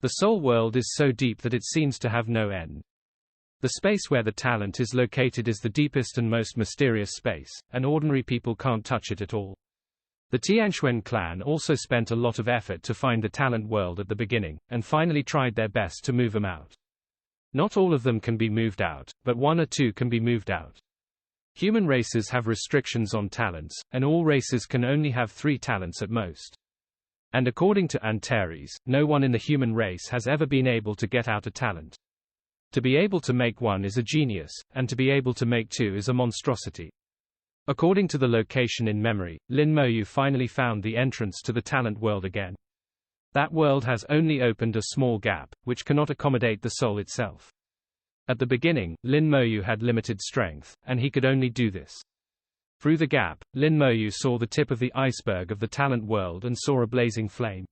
The soul world is so deep that it seems to have no end. The space where the talent is located is the deepest and most mysterious space, and ordinary people can't touch it at all. The Tianquan clan also spent a lot of effort to find the talent world at the beginning, and finally tried their best to move them out. Not all of them can be moved out, but 1 or 2 can be moved out. Human races have restrictions on talents, and all races can only have 3 talents at most. And according to Antares, no one in the human race has ever been able to get out a talent. To be able to make 1 is a genius, and to be able to make 2 is a monstrosity. According to the location in memory, Lin Moyu finally found the entrance to the talent world again. That world has only opened a small gap, which cannot accommodate the soul itself. At the beginning, Lin Moyu had limited strength, and he could only do this. Through the gap, Lin Moyu saw the tip of the iceberg of the talent world and saw a blazing flame.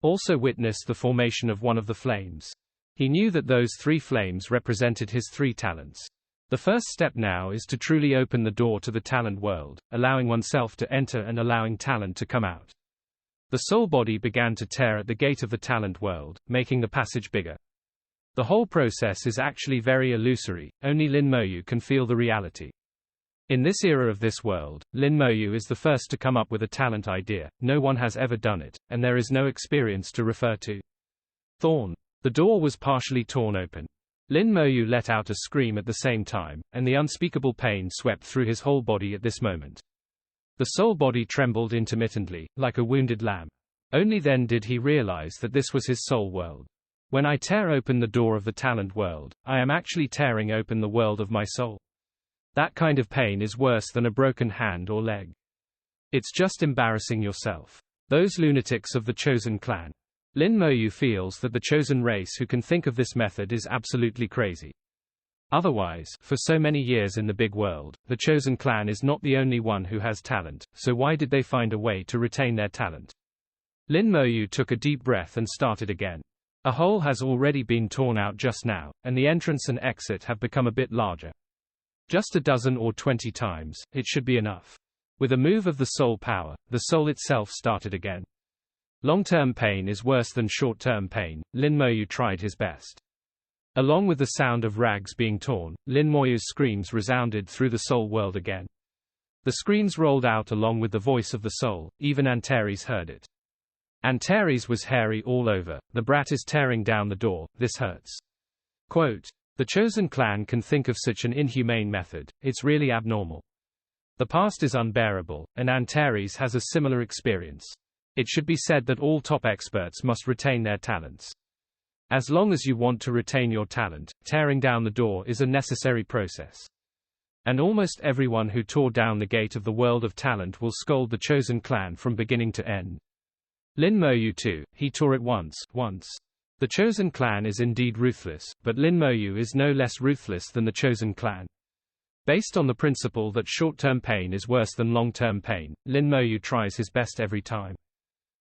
Also witnessed the formation of one of the flames. He knew that those 3 flames represented his 3 talents. The first step now is to truly open the door to the talent world, allowing oneself to enter and allowing talent to come out. The soul body began to tear at the gate of the talent world, making the passage bigger. The whole process is actually very illusory, only Lin Moyu can feel the reality. In this era of this world, Lin Moyu is the first to come up with a talent idea, no one has ever done it, and there is no experience to refer to. Thorn. The door was partially torn open. Lin Moyu let out a scream at the same time, and the unspeakable pain swept through his whole body at this moment. The soul body trembled intermittently, like a wounded lamb. Only then did he realize that this was his soul world. When I tear open the door of the talent world, I am actually tearing open the world of my soul. That kind of pain is worse than a broken hand or leg. It's just embarrassing yourself. Those lunatics of the chosen clan. Lin Moyu feels that the chosen race who can think of this method is absolutely crazy. Otherwise, for so many years in the big world, the chosen clan is not the only one who has talent, so why did they find a way to retain their talent? Lin Moyu took a deep breath and started again. A hole has already been torn out just now, and the entrance and exit have become a bit larger. Just a dozen or 20 times, it should be enough. With a move of the soul power, the soul itself started again. Long-term pain is worse than short-term pain. Lin Moyu tried his best. Along with the sound of rags being torn, Lin Moyu's screams resounded through the soul world again. The screams rolled out along with the voice of the soul, even Antares heard it. Antares was hairy all over. The brat is tearing down the door, this hurts. Quote, the chosen clan can think of such an inhumane method, it's really abnormal. The past is unbearable, and Antares has a similar experience. It should be said that all top experts must retain their talents. As long as you want to retain your talent, tearing down the door is a necessary process. And almost everyone who tore down the gate of the world of talent will scold the chosen clan from beginning to end. Lin Moyu too, he tore it once. The chosen clan is indeed ruthless, but Lin Moyu is no less ruthless than the chosen clan. Based on the principle that short-term pain is worse than long-term pain, Lin Moyu tries his best every time.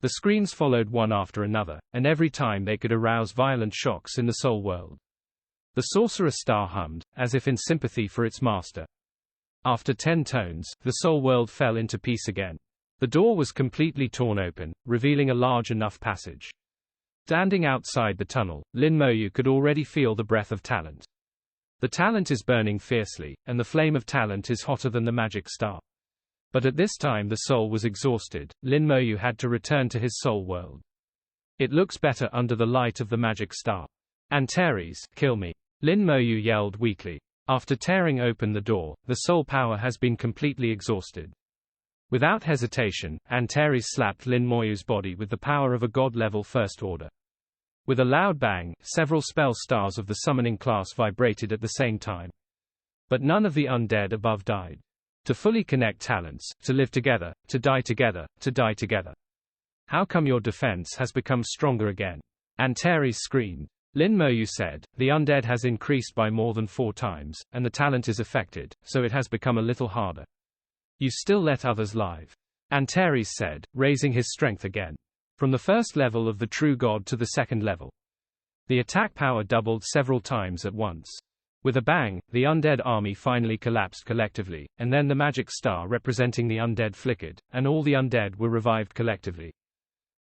The screams followed one after another, and every time they could arouse violent shocks in the soul world. The sorcerer star hummed, as if in sympathy for its master. After 10 tones, the soul world fell into peace again. The door was completely torn open, revealing a large enough passage. Standing outside the tunnel, Lin Moyu could already feel the breath of talent. The talent is burning fiercely, and the flame of talent is hotter than the magic star. But at this time the soul was exhausted. Lin Moyu had to return to his soul world. It looks better under the light of the magic star. Antares, kill me. Lin Moyu yelled weakly. After tearing open the door, the soul power has been completely exhausted. Without hesitation, Antares slapped Lin Moyu's body with the power of a god-level first order. With a loud bang, several spell stars of the summoning class vibrated at the same time. But none of the undead above died. To fully connect talents, to live together, to die together, to die together. How come your defense has become stronger again? Antares screamed. Lin Moyu said, the undead has increased by more than 4 times, and the talent is affected, so it has become a little harder. You still let others live. Antares said, raising his strength again. From the first level of the true god to the second level. The attack power doubled several times at once. With a bang, the undead army finally collapsed collectively, and then the magic star representing the undead flickered, and all the undead were revived collectively.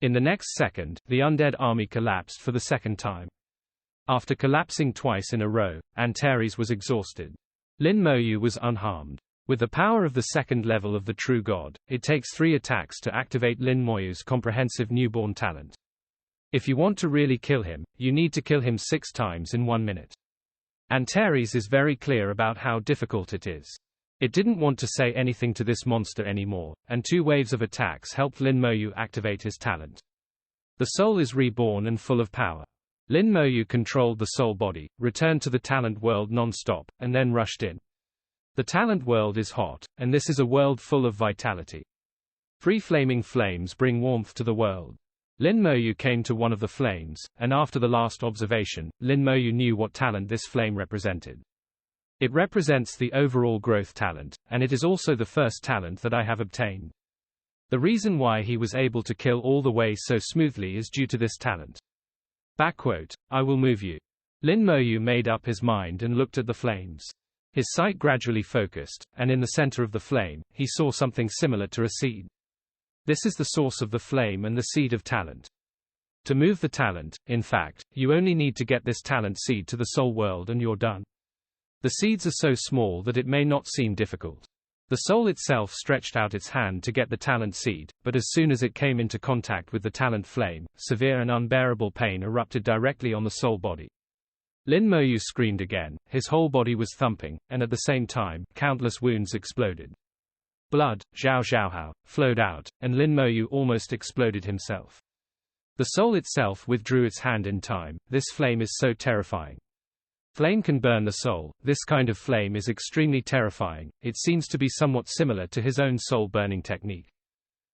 In the next second, the undead army collapsed for the second time. After collapsing twice in a row, Antares was exhausted. Lin Moyu was unharmed. With the power of the second level of the true god, it takes 3 attacks to activate Lin Moyu's comprehensive newborn talent. If you want to really kill him, you need to kill him 6 times in 1 minute. Antares is very clear about how difficult it is. It didn't want to say anything to this monster anymore, and 2 waves of attacks helped Lin Moyu activate his talent. The soul is reborn and full of power. Lin Moyu controlled the soul body, returned to the talent world non-stop, and then rushed in. The talent world is hot, and this is a world full of vitality. 3 flaming flames bring warmth to the world. Lin Moyu came to one of the flames, and after the last observation, Lin Moyu knew what talent this flame represented. It represents the overall growth talent, and it is also the first talent that I have obtained. The reason why he was able to kill all the way so smoothly is due to this talent. Backquote, I will move you. Lin Moyu made up his mind and looked at the flames. His sight gradually focused, and in the center of the flame, he saw something similar to a seed. This is the source of the flame and the seed of talent. To move the talent, in fact, you only need to get this talent seed to the soul world and you're done. The seeds are so small that it may not seem difficult. The soul itself stretched out its hand to get the talent seed, but as soon as it came into contact with the talent flame, severe and unbearable pain erupted directly on the soul body. Lin Moyu screamed again, his whole body was thumping, and at the same time, countless wounds exploded. Blood, zhao zhaohao, flowed out, and Lin Moyu almost exploded himself. The soul itself withdrew its hand in time. This flame is so terrifying. Flame can burn the soul. This kind of flame is extremely terrifying. It seems to be somewhat similar to his own soul burning technique.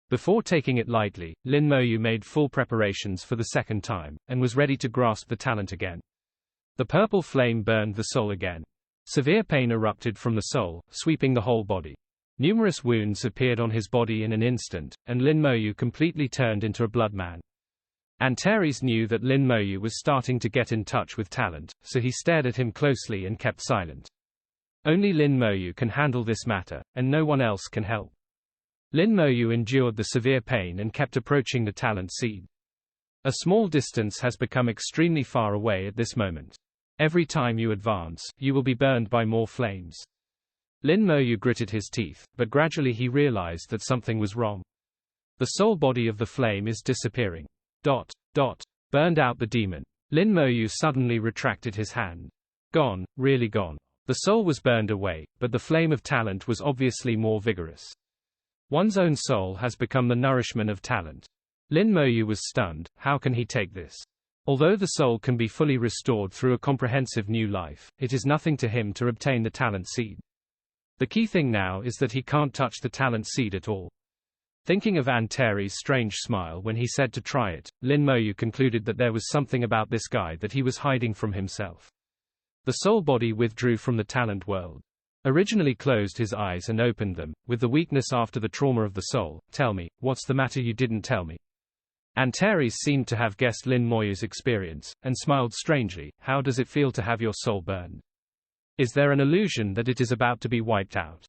Before taking it lightly, Lin Moyu made full preparations for the second time, and was ready to grasp the talent again. The purple flame burned the soul again. Severe pain erupted from the soul, sweeping the whole body. Numerous wounds appeared on his body in an instant, and Lin Moyu completely turned into a blood man. Antares knew that Lin Moyu was starting to get in touch with talent, so he stared at him closely and kept silent. Only Lin Moyu can handle this matter, and no one else can help. Lin Moyu endured the severe pain and kept approaching the talent seed. A small distance has become extremely far away at this moment. Every time you advance, you will be burned by more flames. Lin Moyu gritted his teeth, but gradually he realized that something was wrong. The soul body of the flame is disappearing. Burned out the demon. Lin Moyu suddenly retracted his hand. Gone, really gone. The soul was burned away, but the flame of talent was obviously more vigorous. One's own soul has become the nourishment of talent. Lin Moyu was stunned. How can he take this? Although the soul can be fully restored through a comprehensive new life, it is nothing to him to obtain the talent seed. The key thing now is that he can't touch the talent seed at all. Thinking of Antares' strange smile when he said to try it, Lin Moyu concluded that there was something about this guy that he was hiding from himself. The soul body withdrew from the talent world. Originally closed his eyes and opened them, with the weakness after the trauma of the soul. Tell me, what's the matter you didn't tell me? Antares seemed to have guessed Lin Moyu's experience, and smiled strangely. How does it feel to have your soul burned? Is there an illusion that it is about to be wiped out?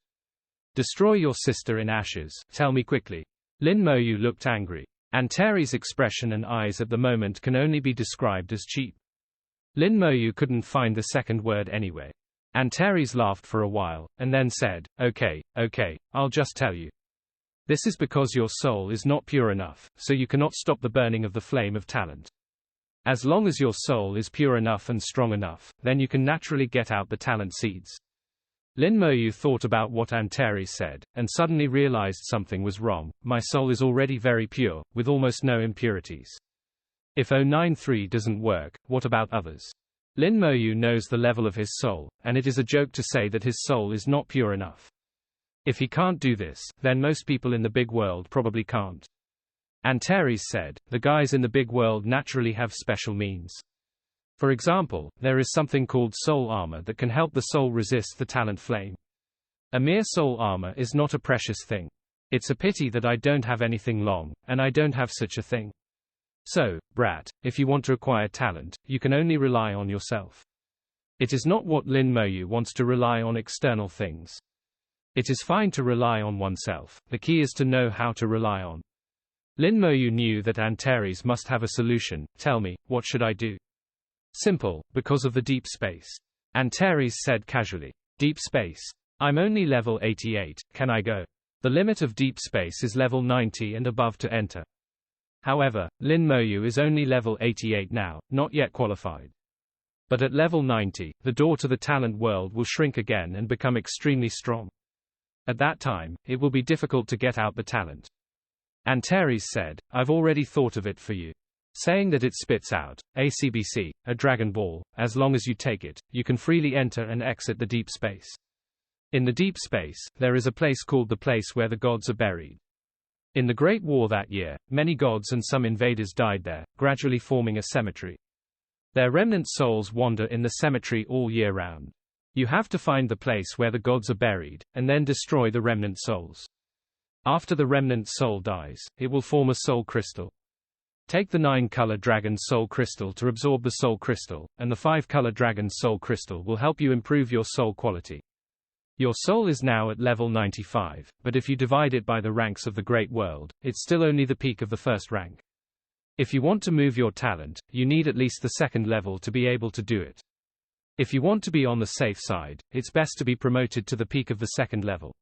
Destroy your sister in ashes, tell me quickly. Lin Moyu looked angry. Antares' expression and eyes at the moment can only be described as cheap. Lin Moyu couldn't find the second word anyway. Antares laughed for a while, and then said, okay, I'll just tell you. This is because your soul is not pure enough, so you cannot stop the burning of the flame of talent. As long as your soul is pure enough and strong enough, then you can naturally get out the talent seeds. Lin Moyu thought about what Antares said, and suddenly realized something was wrong. My soul is already very pure, with almost no impurities. If 093 doesn't work, what about others? Lin Moyu knows the level of his soul, and it is a joke to say that his soul is not pure enough. If he can't do this, then most people in the big world probably can't. Antares said, the guys in the big world naturally have special means. For example, there is something called soul armor that can help the soul resist the talent flame. A mere soul armor is not a precious thing. It's a pity that I don't have anything long, and I don't have such a thing. So, brat, if you want to acquire talent, you can only rely on yourself. It is not what Lin Moyu wants to rely on external things. It is fine to rely on oneself, the key is to know how to rely on. Lin Moyu knew that Antares must have a solution. Tell me, what should I do? Simple, because of the deep space. Antares said casually. Deep space. I'm only level 88, can I go? The limit of deep space is level 90 and above to enter. However, Lin Moyu is only level 88 now, not yet qualified. But at level 90, the door to the talent world will shrink again and become extremely strong. At that time, it will be difficult to get out the talent. Antares said, I've already thought of it for you. Saying that it spits out, ACBC, a Dragon Ball, as long as you take it, you can freely enter and exit the deep space. In the deep space, there is a place called the place where the gods are buried. In the Great War that year, many gods and some invaders died there, gradually forming a cemetery. Their remnant souls wander in the cemetery all year round. You have to find the place where the gods are buried, and then destroy the remnant souls. After the remnant soul dies, it will form a soul crystal. Take the 9-color dragon soul crystal to absorb the soul crystal, and the 5-color dragon soul crystal will help you improve your soul quality. Your soul is now at level 95, but if you divide it by the ranks of the Great World, it's still only the peak of the first rank. If you want to move your talent, you need at least the second level to be able to do it. If you want to be on the safe side, it's best to be promoted to the peak of the second level.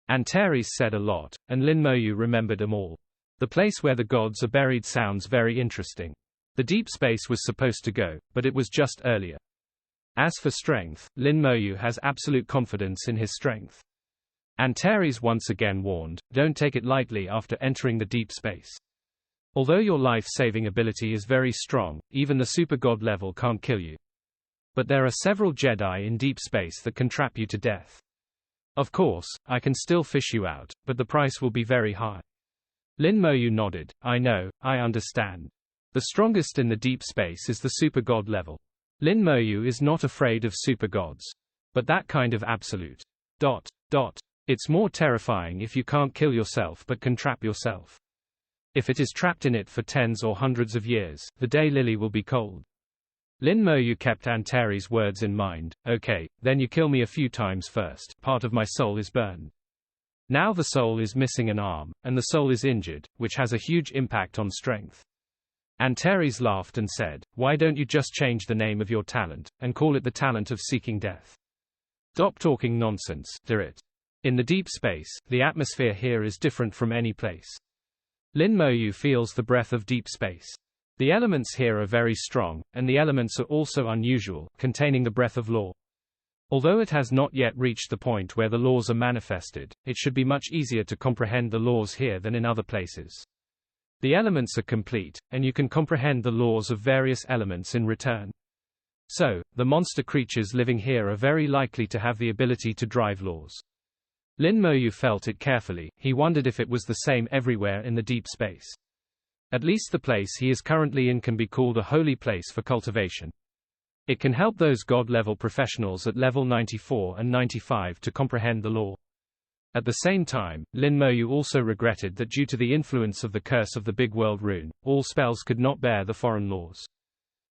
Antares said a lot, and Lin Moyu remembered them all. The place where the gods are buried sounds very interesting. The deep space was supposed to go, but it was just earlier. As for strength, Lin Moyu has absolute confidence in his strength. Antares once again warned, don't take it lightly after entering the deep space. Although your life-saving ability is very strong, even the super god level can't kill you. But there are several Jedi in deep space that can trap you to death. Of course, I can still fish you out, but the price will be very high. Lin Moyu nodded, I know, I understand. The strongest in the deep space is the super god level. Lin Moyu is not afraid of super gods. But that kind of absolute. It's more terrifying if you can't kill yourself but can trap yourself. If it is trapped in it for tens or hundreds of years, the day lily will be cold. Lin Moyu kept Antares' words in mind. Okay, then you kill me a few times first. Part of my soul is burned. Now the soul is missing an arm, and the soul is injured, which has a huge impact on strength. Antares laughed and said, why don't you just change the name of your talent, and call it the talent of seeking death? Stop talking nonsense, do it. In the deep space, the atmosphere here is different from any place. Lin Moyu feels the breath of deep space. The elements here are very strong, and the elements are also unusual, containing the breath of law. Although it has not yet reached the point where the laws are manifested, it should be much easier to comprehend the laws here than in other places. The elements are complete, and you can comprehend the laws of various elements in return. So, the monster creatures living here are very likely to have the ability to drive laws. Lin Moyu felt it carefully. He wondered if it was the same everywhere in the deep space. At least the place he is currently in can be called a holy place for cultivation. It can help those god-level professionals at level 94 and 95 to comprehend the law. At the same time, Lin Moyu also regretted that due to the influence of the curse of the Big World Rune, all spells could not bear the foreign laws.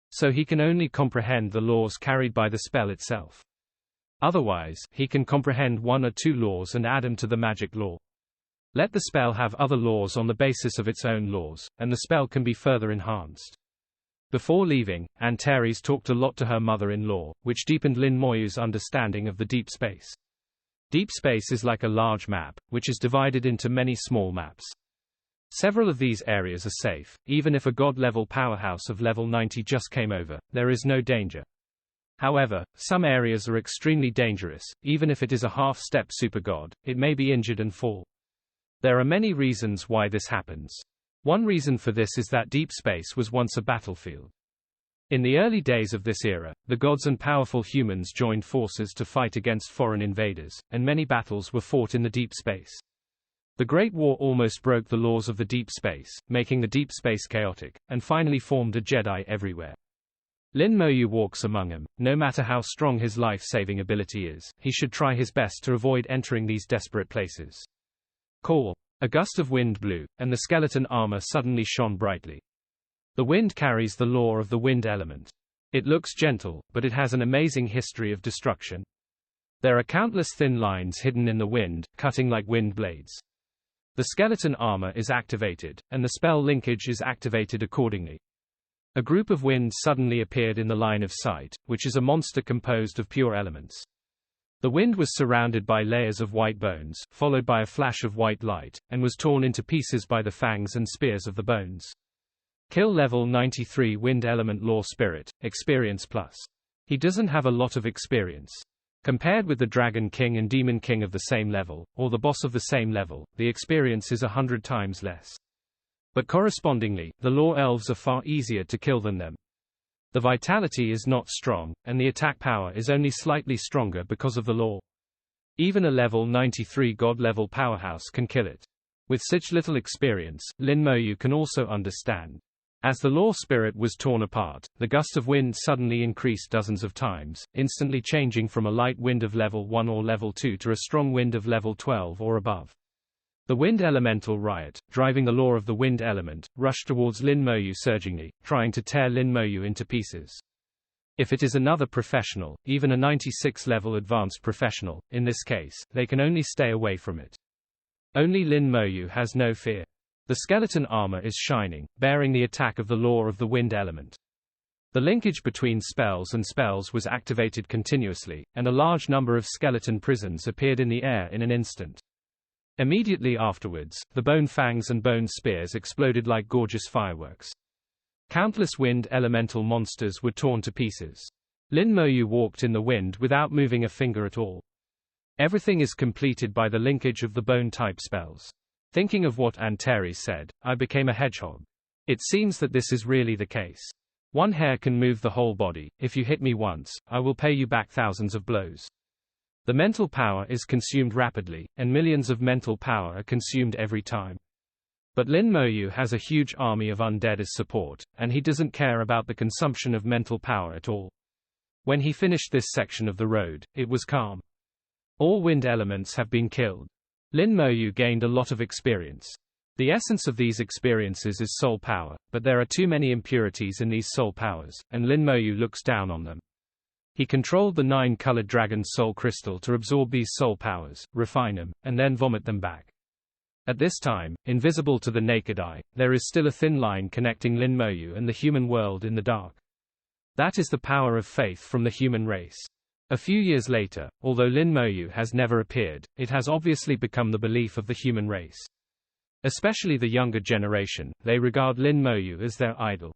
So he can only comprehend the laws carried by the spell itself. Otherwise, he can comprehend one or two laws and add them to the magic law. Let the spell have other laws on the basis of its own laws, and the spell can be further enhanced. Before leaving, Antares talked a lot to her mother-in-law, which deepened Lin Moyu's understanding of the deep space. Deep space is like a large map, which is divided into many small maps. Several of these areas are safe. Even if a god-level powerhouse of level 90 just came over, there is no danger. However, some areas are extremely dangerous. Even if it is a half-step super god, it may be injured and fall. There are many reasons why this happens. One reason for this is that deep space was once a battlefield. In the early days of this era, the gods and powerful humans joined forces to fight against foreign invaders, and many battles were fought in the deep space. The Great War almost broke the laws of the deep space, making the deep space chaotic, and finally formed a Jedi everywhere. Lin Moyu walks among them. No matter how strong his life-saving ability is, he should try his best to avoid entering these desperate places. Call. A gust of wind blew, and the skeleton armor suddenly shone brightly. The wind carries the law of the wind element. It looks gentle, but it has an amazing history of destruction. There are countless thin lines hidden in the wind, cutting like wind blades. The skeleton armor is activated, and the spell linkage is activated accordingly. A group of wind suddenly appeared in the line of sight, which is a monster composed of pure elements. The wind was surrounded by layers of white bones, followed by a flash of white light, and was torn into pieces by the fangs and spears of the bones. Kill level 93 Wind Element Law Spirit, Experience Plus. He doesn't have a lot of experience. Compared with the Dragon King and Demon King of the same level, or the boss of the same level, the experience is 100 times less. But correspondingly, the Law Elves are far easier to kill than them. The vitality is not strong, and the attack power is only slightly stronger because of the Law. Even a level 93 God-level powerhouse can kill it. With such little experience, Lin Moyu can also understand. As the Law Spirit was torn apart, the gust of wind suddenly increased dozens of times, instantly changing from a light wind of level 1 or level 2 to a strong wind of level 12 or above. The wind elemental riot, driving the law of the wind element, rushed towards Lin Moyu surgingly, trying to tear Lin Moyu into pieces. If it is another professional, even a 96-level advanced professional, in this case, they can only stay away from it. Only Lin Moyu has no fear. The skeleton armor is shining, bearing the attack of the law of the wind element. The linkage between spells and spells was activated continuously, and a large number of skeleton prisons appeared in the air in an instant. Immediately afterwards, the bone fangs and bone spears exploded like gorgeous fireworks. Countless wind elemental monsters were torn to pieces. Lin Moyu walked in the wind without moving a finger at all. Everything is completed by the linkage of the bone-type spells. Thinking of what Antares said, I became a hedgehog. It seems that this is really the case. One hair can move the whole body. If you hit me once, I will pay you back thousands of blows. The mental power is consumed rapidly, and millions of mental power are consumed every time. But Lin Moyu has a huge army of undead as support, and he doesn't care about the consumption of mental power at all. When he finished this section of the road, it was calm. All wind elements have been killed. Lin Moyu gained a lot of experience. The essence of these experiences is soul power, but there are too many impurities in these soul powers, and Lin Moyu looks down on them. He controlled the 9-colored dragon soul crystal to absorb these soul powers, refine them, and then vomit them back. At this time, invisible to the naked eye, there is still a thin line connecting Lin Moyu and the human world in the dark. That is the power of faith from the human race. A few years later, although Lin Moyu has never appeared, it has obviously become the belief of the human race. Especially the younger generation, they regard Lin Moyu as their idol.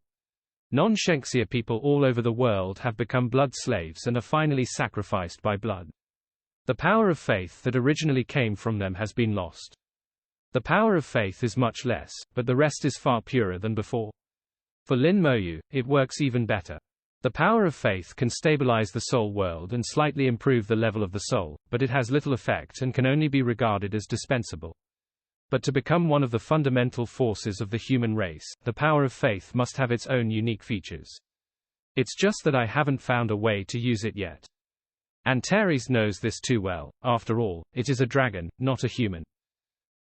Non-Shengxia people all over the world have become blood slaves and are finally sacrificed by blood. The power of faith that originally came from them has been lost. The power of faith is much less, but the rest is far purer than before. For Lin Moyu, it works even better. The power of faith can stabilize the soul world and slightly improve the level of the soul, but it has little effect and can only be regarded as dispensable. But to become one of the fundamental forces of the human race, the power of faith must have its own unique features. It's just that I haven't found a way to use it yet. Antares knows this too well. After all, it is a dragon, not a human.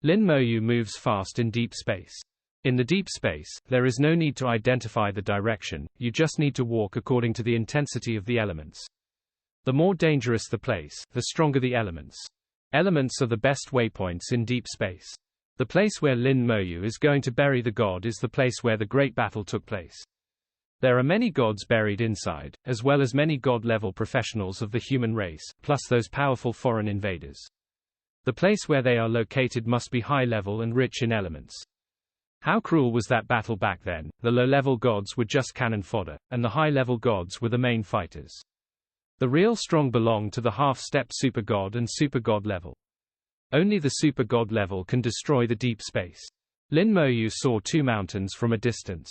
Lin Moyu moves fast in deep space. In the deep space, there is no need to identify the direction, you just need to walk according to the intensity of the elements. The more dangerous the place, the stronger the elements. Elements are the best waypoints in deep space. The place where Lin Moyu is going to bury the god is the place where the great battle took place. There are many gods buried inside, as well as many god-level professionals of the human race, plus those powerful foreign invaders. The place where they are located must be high-level and rich in elements. How cruel was that battle back then? The low-level gods were just cannon fodder, and the high-level gods were the main fighters. The real strong belong to the half-step super god and super god level. Only the super god level can destroy the deep space. Lin Moyu saw 2 mountains from a distance.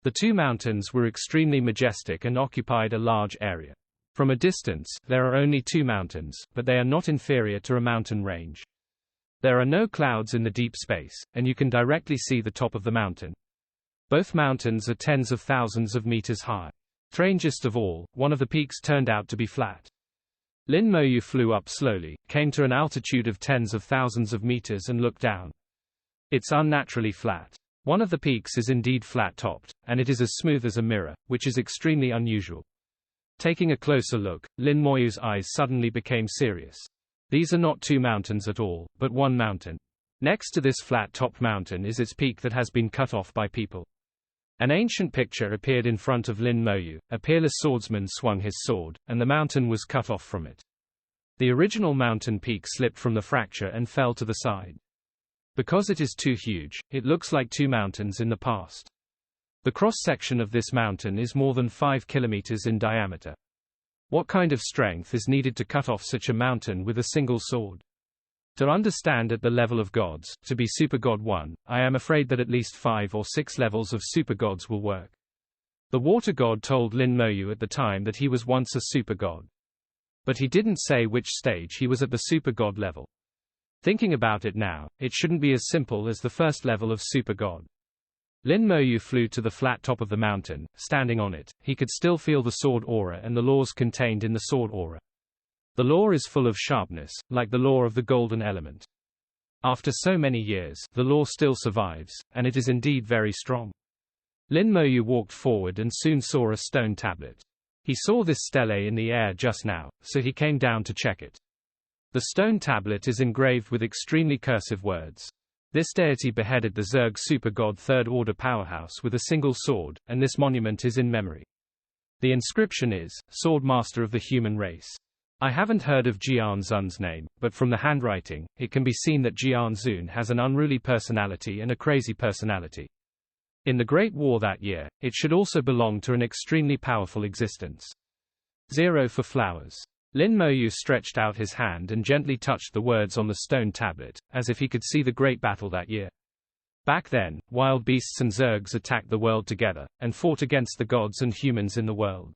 The 2 mountains were extremely majestic and occupied a large area. From a distance, there are only 2 mountains, but they are not inferior to a mountain range. There are no clouds in the deep space, and you can directly see the top of the mountain. Both mountains are tens of thousands of meters high. Strangest of all, one of the peaks turned out to be flat. Lin Moyu flew up slowly, came to an altitude of tens of thousands of meters and looked down. It's unnaturally flat. One of the peaks is indeed flat-topped, and it is as smooth as a mirror, which is extremely unusual. Taking a closer look, Lin Moyu's eyes suddenly became serious. These are not 2 mountains at all, but 1 mountain. Next to this flat-topped mountain is its peak that has been cut off by people. An ancient picture appeared in front of Lin Moyu, a peerless swordsman swung his sword, and the mountain was cut off from it. The original mountain peak slipped from the fracture and fell to the side. Because it is too huge, it looks like two mountains in the past. The cross-section of this mountain is more than 5 kilometers in diameter. What kind of strength is needed to cut off such a mountain with a single sword? To understand at the level of gods, to be Super God 1, I am afraid that at least 5 or 6 levels of super gods will work. The water god told Lin Moyu at the time that he was once a super god. But he didn't say which stage he was at the super god level. Thinking about it now, it shouldn't be as simple as the first level of super god. Lin Moyu flew to the flat top of the mountain. Standing on it, he could still feel the sword aura and the laws contained in the sword aura. The law is full of sharpness, like the law of the golden element. After so many years, the law still survives, and it is indeed very strong. Lin Moyu walked forward and soon saw a stone tablet. He saw this stele in the air just now, so he came down to check it. The stone tablet is engraved with extremely cursive words. This deity beheaded the Zerg super god third order powerhouse with a single sword, and this monument is in memory. The inscription is, Sword Master of the Human Race. I haven't heard of Jian Zun's name, but from the handwriting, it can be seen that Jian Zun has an unruly personality and a crazy personality. In the Great War that year, it should also belong to an extremely powerful existence. 0 for flowers. Lin Moyu stretched out his hand and gently touched the words on the stone tablet, as if he could see the great battle that year. Back then, wild beasts and Zergs attacked the world together, and fought against the gods and humans in the world.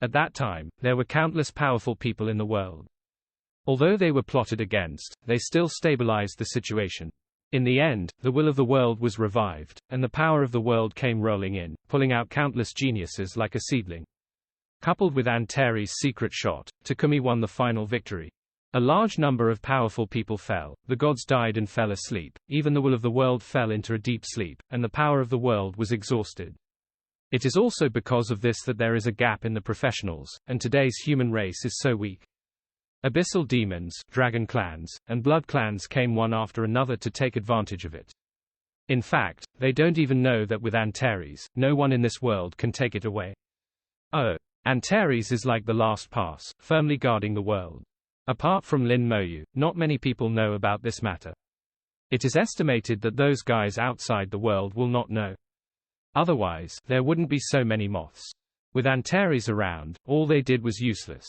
At that time, there were countless powerful people in the world. Although they were plotted against, they still stabilized the situation. In the end, the will of the world was revived, and the power of the world came rolling in, pulling out countless geniuses like a seedling. Coupled with Antares' secret shot, Takumi won the final victory. A large number of powerful people fell, the gods died and fell asleep, even the will of the world fell into a deep sleep, and the power of the world was exhausted. It is also because of this that there is a gap in the professionals, and today's human race is so weak. Abyssal demons, dragon clans, and blood clans came one after another to take advantage of it. In fact, they don't even know that with Antares, no one in this world can take it away. Oh. Antares is like the last pass, firmly guarding the world. Apart from Lin Moyu, not many people know about this matter. It is estimated that those guys outside the world will not know. Otherwise, there wouldn't be so many moths. With Antares around, all they did was useless.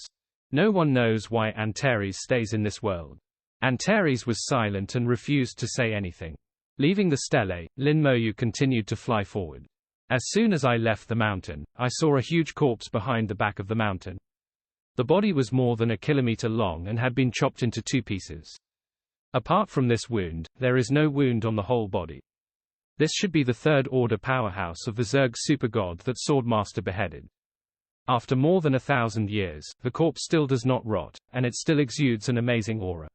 No one knows why Antares stays in this world. Antares was silent and refused to say anything. Leaving the stele, Lin Moyu continued to fly forward. As soon as I left the mountain, I saw a huge corpse behind the back of the mountain. The body was more than a kilometer long and had been chopped into 2 pieces. Apart from this wound, there is no wound on the whole body. This should be the third order powerhouse of the Zerg super god that Swordmaster beheaded. After more than 1,000 years, the corpse still does not rot, and it still exudes an amazing aura.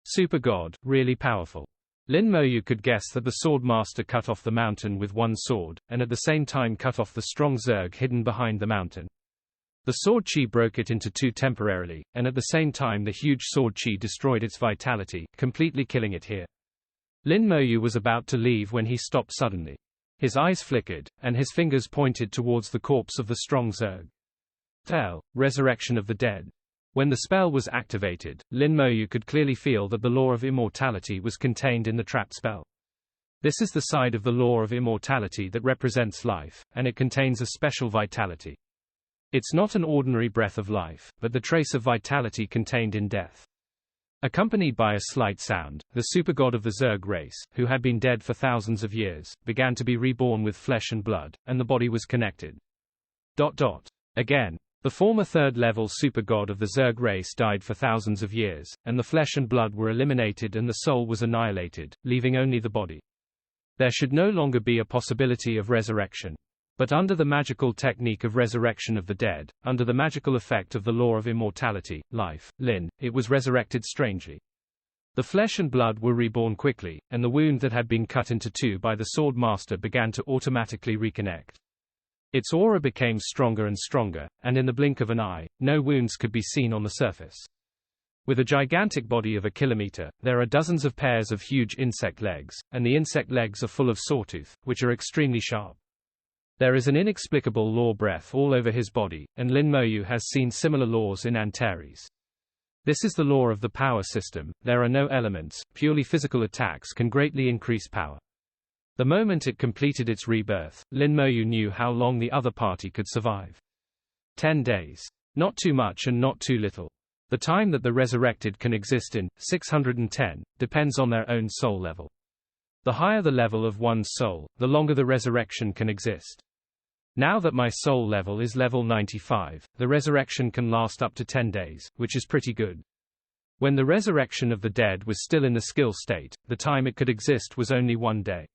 Super god, really powerful. Lin Moyu could guess that the Swordmaster cut off the mountain with one sword, and at the same time cut off the strong Zerg hidden behind the mountain. The sword chi broke it into 2 temporarily, and at the same time the huge sword chi destroyed its vitality, completely killing it here. Lin Moyu was about to leave when he stopped suddenly. His eyes flickered, and his fingers pointed towards the corpse of the strong Zerg. Tell, resurrection of the dead. When the spell was activated, Lin Moyu could clearly feel that the law of immortality was contained in the trapped spell. This is the side of the law of immortality that represents life, and it contains a special vitality. It's not an ordinary breath of life, but the trace of vitality contained in death. Accompanied by a slight sound, the supergod of the Zerg race, who had been dead for thousands of years, began to be reborn with flesh and blood, and the body was connected. Again. The former third-level supergod of the Zerg race died for thousands of years, and the flesh and blood were eliminated and the soul was annihilated, leaving only the body. There should no longer be a possibility of resurrection. But under the magical technique of resurrection of the dead, under the magical effect of the law of immortality, life, it was resurrected strangely. The flesh and blood were reborn quickly, and the wound that had been cut into 2 by the Sword Master began to automatically reconnect. Its aura became stronger and stronger, and in the blink of an eye, no wounds could be seen on the surface. With a gigantic body of a kilometer, there are dozens of pairs of huge insect legs, and the insect legs are full of sawtooth, which are extremely sharp. There is an inexplicable law breath all over his body, and Lin Moyu has seen similar laws in Antares. This is the law of the power system. There are no elements, purely physical attacks can greatly increase power. The moment it completed its rebirth, Lin Moyu knew how long the other party could survive. 10 days. Not too much and not too little. The time that the resurrected can exist in, 610, depends on their own soul level. The higher the level of one's soul, the longer the resurrection can exist. Now that my soul level is level 95, the resurrection can last up to 10 days, which is pretty good. When the resurrection of the dead was still in the skill state, the time it could exist was only 1 day.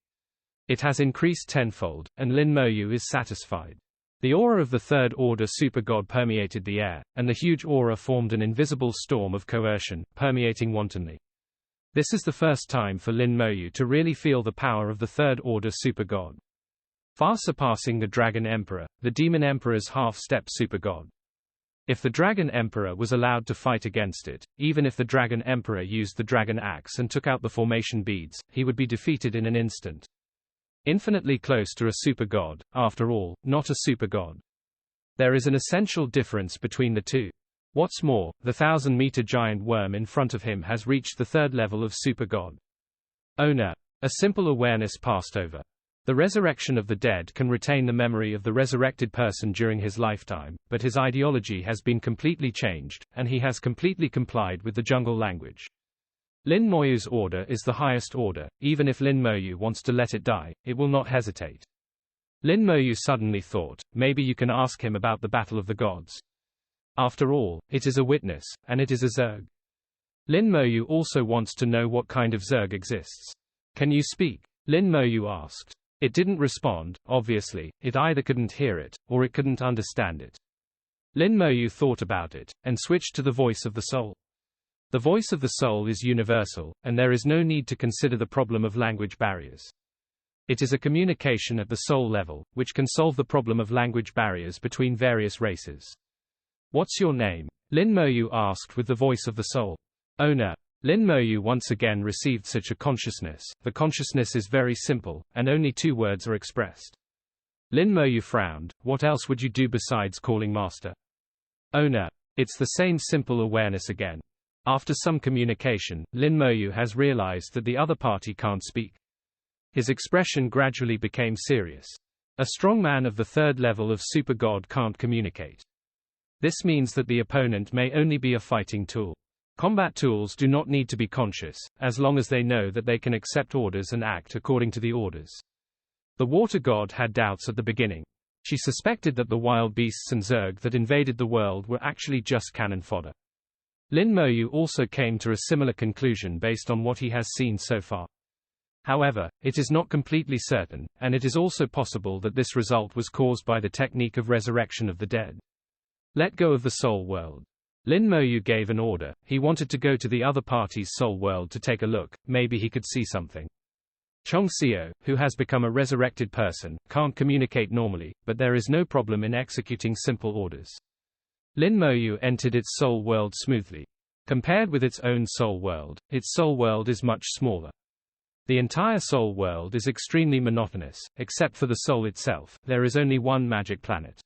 It has increased tenfold, and Lin Moyu is satisfied. The aura of the third order super god permeated the air, and the huge aura formed an invisible storm of coercion, permeating wantonly. This is the first time for Lin Moyu to really feel the power of the third order super god. Far surpassing the Dragon Emperor, the Demon Emperor's half-step super god. If the Dragon Emperor was allowed to fight against it, even if the Dragon Emperor used the Dragon Axe and took out the formation beads, he would be defeated in an instant. Infinitely close to a super god, after all, not a super god. There is an essential difference between the two. What's more, the 1,000-meter giant worm in front of him has reached the third level of super god. Oh no. A simple awareness passed over. The resurrection of the dead can retain the memory of the resurrected person during his lifetime, but his ideology has been completely changed, and he has completely complied with the jungle language. Lin Moyu's order is the highest order. Even if Lin Moyu wants to let it die, it will not hesitate. Lin Moyu suddenly thought, maybe you can ask him about the Battle of the Gods. After all, it is a witness, and it is a Zerg. Lin Moyu also wants to know what kind of Zerg exists. Can you speak? Lin Moyu asked. It didn't respond, obviously, it either couldn't hear it, or it couldn't understand it. Lin Moyu thought about it, and switched to the voice of the soul. The voice of the soul is universal, and there is no need to consider the problem of language barriers. It is a communication at the soul level, which can solve the problem of language barriers between various races. What's your name? Lin Moyu asked with the voice of the soul. Oh no. Lin Moyu once again received such a consciousness. The consciousness is very simple, and only 2 words are expressed. Lin Moyu frowned. What else would you do besides calling master? Oh no. It's the same simple awareness again. After some communication, Lin Moyu has realized that the other party can't speak. His expression gradually became serious. A strong man of the third level of super god can't communicate. This means that the opponent may only be a fighting tool. Combat tools do not need to be conscious, as long as they know that they can accept orders and act according to the orders. The water god had doubts at the beginning. She suspected that the wild beasts and Zerg that invaded the world were actually just cannon fodder. Lin Moyu also came to a similar conclusion based on what he has seen so far. However, it is not completely certain, and it is also possible that this result was caused by the technique of resurrection of the dead. Let go of the soul world. Lin Moyu gave an order. He wanted to go to the other party's soul world to take a look, maybe he could see something. Chong Xiao, who has become a resurrected person, can't communicate normally, but there is no problem in executing simple orders. Lin Moyu entered its soul world smoothly. Compared with its own soul world, its soul world is much smaller. The entire soul world is extremely monotonous, except for the soul itself. There is only one magic planet.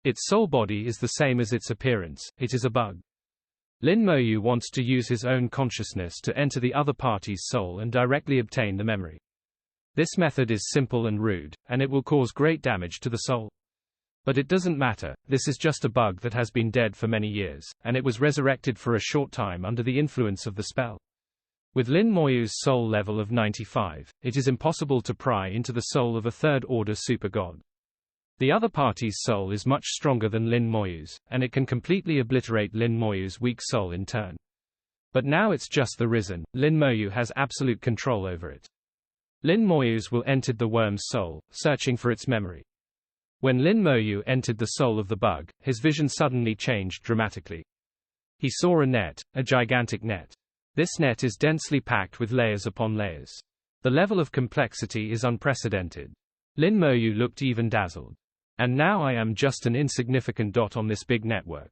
Its soul body is the same as its appearance. It is a bug. Lin Moyu wants to use his own consciousness to enter the other party's soul and directly obtain the memory. This method is simple and rude, and it will cause great damage to the soul. But it doesn't matter, this is just a bug that has been dead for many years, and it was resurrected for a short time under the influence of the spell. With Lin Moyu's soul level of 95, it is impossible to pry into the soul of a third-order super god. The other party's soul is much stronger than Lin Moyu's, and it can completely obliterate Lin Moyu's weak soul in turn. But now it's just the risen, Lin Moyu has absolute control over it. Lin Moyu's will entered the worm's soul, searching for its memory. When Lin Moyu entered the soul of the bug, his vision suddenly changed dramatically. He saw a net, a gigantic net. This net is densely packed with layers upon layers. The level of complexity is unprecedented. Lin Moyu looked even dazzled. And now I am just an insignificant dot on this big network.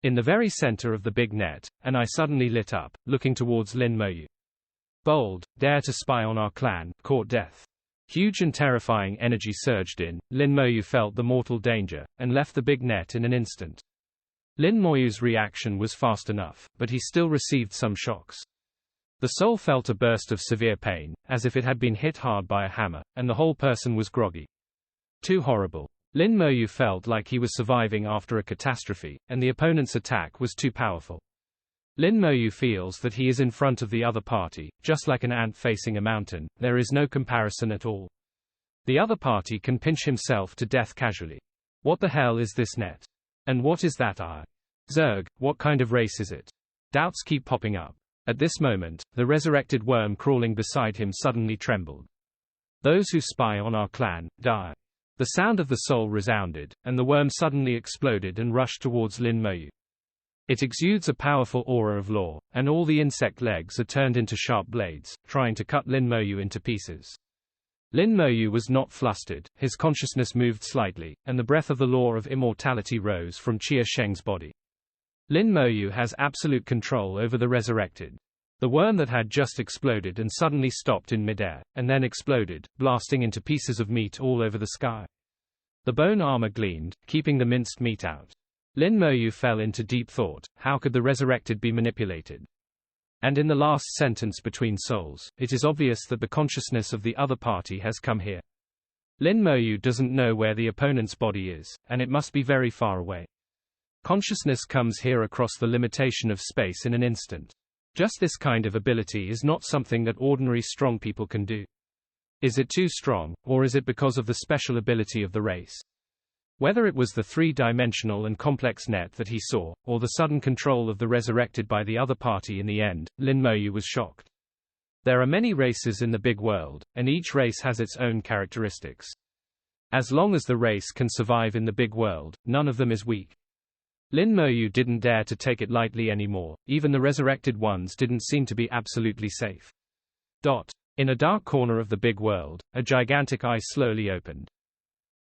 in the very center of the big net, and I suddenly lit up, looking towards Lin Moyu. Bold, dare to spy on our clan, court death. Huge and terrifying energy surged in. Lin Moyu felt the mortal danger, and left the big net in an instant. Lin Moyu's reaction was fast enough, but he still received some shocks. The soul felt a burst of severe pain, as if it had been hit hard by a hammer, and the whole person was groggy. Too horrible. Lin Moyu felt like he was surviving after a catastrophe, and the opponent's attack was too powerful. Lin Moyu feels that he is in front of the other party, just like an ant facing a mountain. There is no comparison at all. The other party can pinch himself to death casually. What the hell is this net? And what is that eye? Zerg, what kind of race is it? Doubts keep popping up. At this moment, the resurrected worm crawling beside him suddenly trembled. Those who spy on our clan, die. The sound of the soul resounded, and the worm suddenly exploded and rushed towards Lin Moyu. It exudes a powerful aura of law, and all the insect legs are turned into sharp blades, trying to cut Lin Moyu into pieces. Lin Moyu was not flustered, his consciousness moved slightly, and the breath of the law of immortality rose from Chia Sheng's body. Lin Moyu has absolute control over the resurrected. The worm that had just exploded and suddenly stopped in midair, and then exploded, blasting into pieces of meat all over the sky. The bone armor gleamed, keeping the minced meat out. Lin Moyu fell into deep thought. How could the resurrected be manipulated? And in the last sentence between souls, it is obvious that the consciousness of the other party has come here. Lin Moyu doesn't know where the opponent's body is, and it must be very far away. Consciousness comes here across the limitation of space in an instant. Just this kind of ability is not something that ordinary strong people can do. Is it too strong, or is it because of the special ability of the race? Whether it was the three-dimensional and complex net that he saw, or the sudden control of the resurrected by the other party in the end, Lin Moyu was shocked. There are many races in the big world, and each race has its own characteristics. As long as the race can survive in the big world, none of them is weak. Lin Moyu didn't dare to take it lightly anymore. Even the resurrected ones didn't seem to be absolutely safe. In a dark corner of the big world, a gigantic eye slowly opened.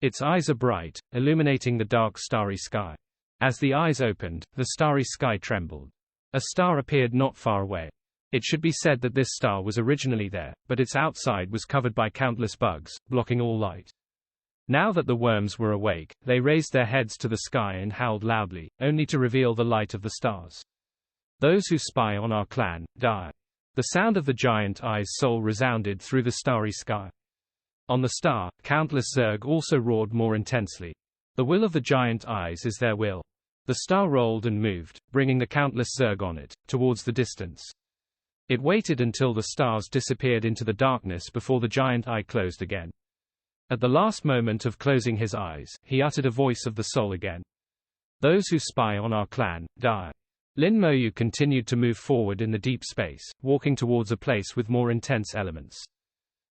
Its eyes are bright, illuminating the dark starry sky. As the eyes opened, the starry sky trembled. A star appeared not far away. It should be said that this star was originally there, but its outside was covered by countless bugs, blocking all light. Now that the worms were awake, they raised their heads to the sky and howled loudly, only to reveal the light of the stars. Those who spy on our clan, die. The sound of the giant eye's soul resounded through the starry sky. On the star, countless Zerg also roared more intensely. The will of the giant eyes is their will. The star rolled and moved, bringing the countless Zerg on it, towards the distance. It waited until the stars disappeared into the darkness before the giant eye closed again. At the last moment of closing his eyes, he uttered a voice of the soul again. Those who spy on our clan, die. Lin Moyu continued to move forward in the deep space, walking towards a place with more intense elements.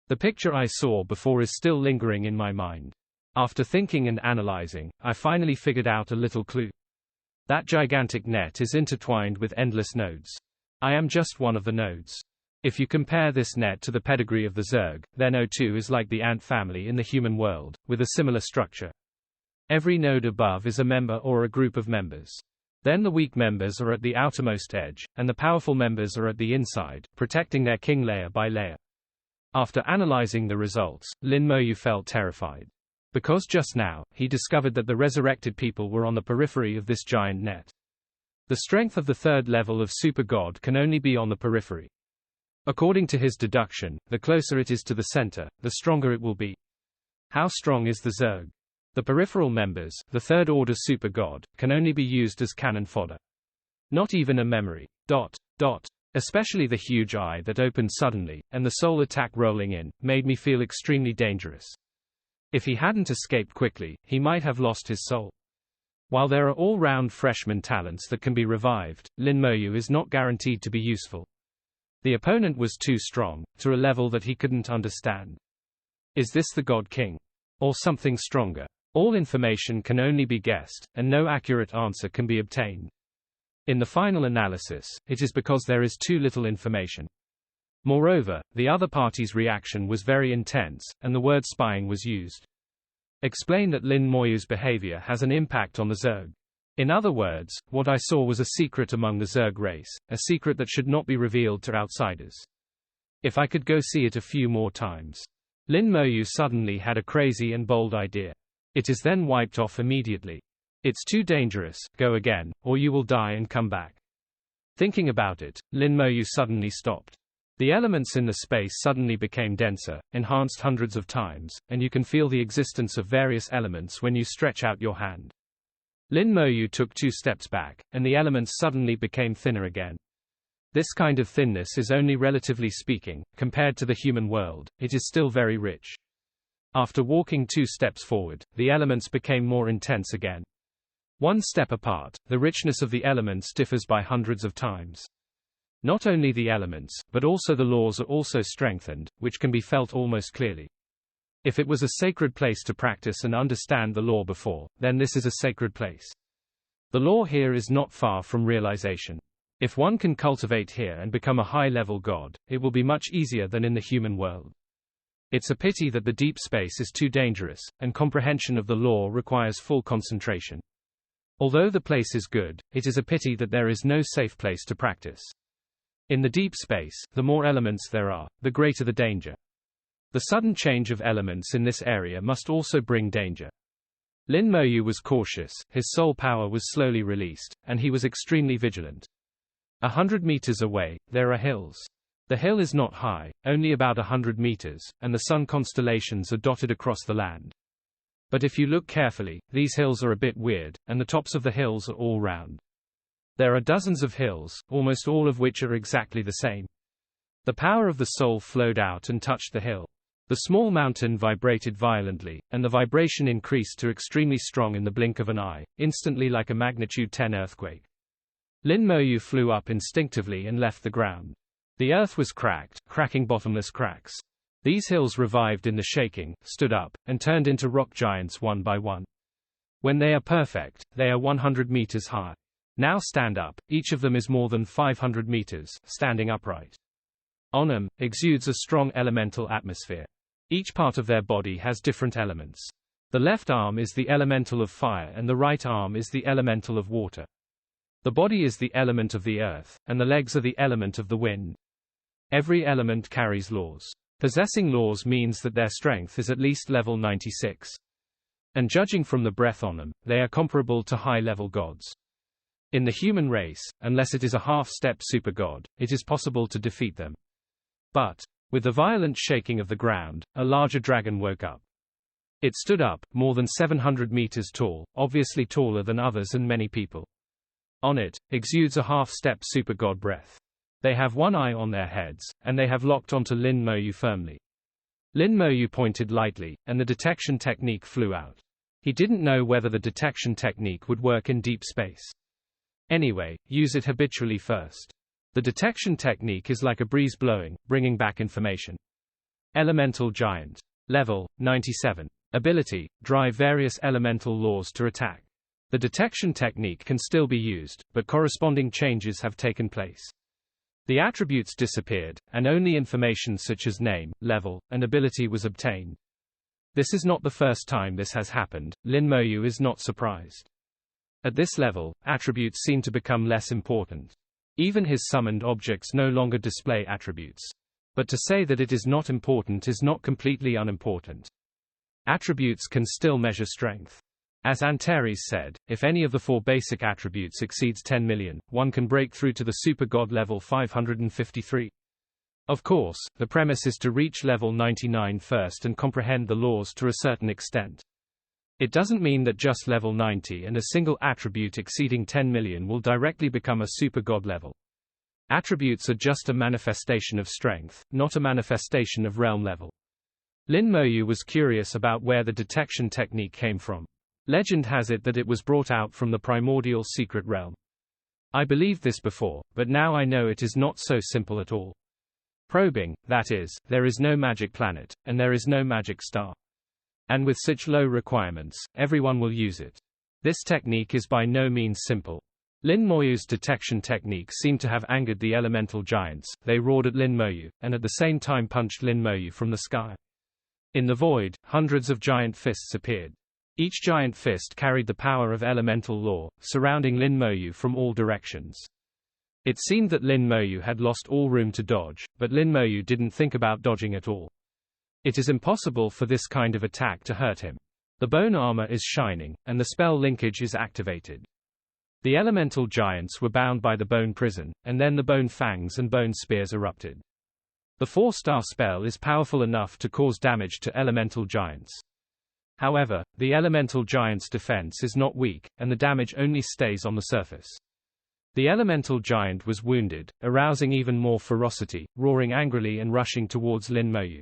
The picture I saw before is still lingering in my mind. After thinking and analyzing, I finally figured out a little clue. That gigantic net is intertwined with endless nodes. I am just one of the nodes. If you compare this net to the pedigree of the Zerg, then O2 is like the ant family in the human world, with a similar structure. Every node above is a member or a group of members. Then the weak members are at the outermost edge, and the powerful members are at the inside, protecting their king layer by layer. After analyzing the results, Lin Moyu felt terrified. Because just now, he discovered that the resurrected people were on the periphery of this giant net. The strength of the third level of super god can only be on the periphery. According to his deduction, the closer it is to the center, the stronger it will be. How strong is the Zerg? The peripheral members, the third order super god, can only be used as cannon fodder. Not even a memory. Especially the huge eye that opened suddenly, and the soul attack rolling in, made me feel extremely dangerous. If he hadn't escaped quickly, he might have lost his soul. While there are all-round freshman talents that can be revived, Lin Moyu is not guaranteed to be useful. The opponent was too strong, to a level that he couldn't understand. Is this the God King? Or something stronger? All information can only be guessed, and no accurate answer can be obtained. In the final analysis, it is because there is too little information. Moreover, the other party's reaction was very intense, and the word spying was used. Explain that Lin Moyu's behavior has an impact on the Zerg. In other words, what I saw was a secret among the Zerg race, a secret that should not be revealed to outsiders. If I could go see it a few more times. Lin Moyu suddenly had a crazy and bold idea. It is then wiped off immediately. It's too dangerous, go again, or you will die and come back. Thinking about it, Lin Moyu suddenly stopped. The elements in the space suddenly became denser, enhanced hundreds of times, and you can feel the existence of various elements when you stretch out your hand. Lin Moyu took 2 steps back, and the elements suddenly became thinner again. This kind of thinness is only relatively speaking, compared to the human world, it is still very rich. After walking 2 steps forward, the elements became more intense again. 1 step apart, the richness of the elements differs by hundreds of times. Not only the elements, but also the laws are also strengthened, which can be felt almost clearly. If it was a sacred place to practice and understand the law before, then this is a sacred place. The law here is not far from realization. If one can cultivate here and become a high-level god, it will be much easier than in the human world. It's a pity that the deep space is too dangerous, and comprehension of the law requires full concentration. Although the place is good, it is a pity that there is no safe place to practice. In the deep space, the more elements there are, the greater the danger. The sudden change of elements in this area must also bring danger. Lin Moyu was cautious, his soul power was slowly released, and he was extremely vigilant. 100 meters away, there are hills. The hill is not high, only about 100 meters, and the sun constellations are dotted across the land. But if you look carefully, these hills are a bit weird, and the tops of the hills are all round. There are dozens of hills, almost all of which are exactly the same. The power of the soul flowed out and touched the hill. The small mountain vibrated violently, and the vibration increased to extremely strong in the blink of an eye, instantly like a magnitude 10 earthquake. Lin Moyu flew up instinctively and left the ground. The earth was cracked, cracking bottomless cracks. These hills revived in the shaking, stood up, and turned into rock giants one by one. When they are perfect, they are 100 meters high. Now stand up, each of them is more than 500 meters, standing upright. On them, exudes a strong elemental atmosphere. Each part of their body has different elements. The left arm is the elemental of fire and the right arm is the elemental of water. The body is the element of the earth, and the legs are the element of the wind. Every element carries laws. Possessing laws means that their strength is at least level 96. And judging from the breath on them, they are comparable to high-level gods. In the human race, unless it is a half-step super-god, it is possible to defeat them. But, with the violent shaking of the ground, a larger dragon woke up. It stood up, more than 700 meters tall, obviously taller than others and many people. On it, exudes a half-step super-god breath. They have one eye on their heads, and they have locked onto Lin Moyu firmly. Lin Moyu pointed lightly, and the detection technique flew out. He didn't know whether the detection technique would work in deep space. Anyway, use it habitually first. The detection technique is like a breeze blowing, bringing back information. Elemental Giant. Level, 97. Ability, drive various elemental laws to attack. The detection technique can still be used, but corresponding changes have taken place. The attributes disappeared, and only information such as name, level, and ability was obtained. This is not the first time this has happened. Lin Moyu is not surprised. At this level, attributes seem to become less important. Even his summoned objects no longer display attributes. But to say that it is not important is not completely unimportant. Attributes can still measure strength. As Antares said, if any of the 4 basic attributes exceeds 10 million, one can break through to the super god level 553. Of course, the premise is to reach level 99 first and comprehend the laws to a certain extent. It doesn't mean that just level 90 and a single attribute exceeding 10 million will directly become a super god level. Attributes are just a manifestation of strength, not a manifestation of realm level. Lin Moyu was curious about where the detection technique came from. Legend has it that it was brought out from the primordial secret realm. I believed this before, but now I know it is not so simple at all. Probing, that is, there is no magic planet, and there is no magic star. And with such low requirements, everyone will use it. This technique is by no means simple. Lin Moyu's detection technique seemed to have angered the elemental giants. They roared at Lin Moyu, and at the same time punched Lin Moyu from the sky. In the void, hundreds of giant fists appeared. Each giant fist carried the power of elemental law, surrounding Lin Moyu from all directions. It seemed that Lin Moyu had lost all room to dodge, but Lin Moyu didn't think about dodging at all. It is impossible for this kind of attack to hurt him. The bone armor is shining, and the spell linkage is activated. The elemental giants were bound by the bone prison, and then the bone fangs and bone spears erupted. The 4-star spell is powerful enough to cause damage to elemental giants. However, the elemental giant's defense is not weak, and the damage only stays on the surface. The elemental giant was wounded, arousing even more ferocity, roaring angrily and rushing towards Lin Moyu.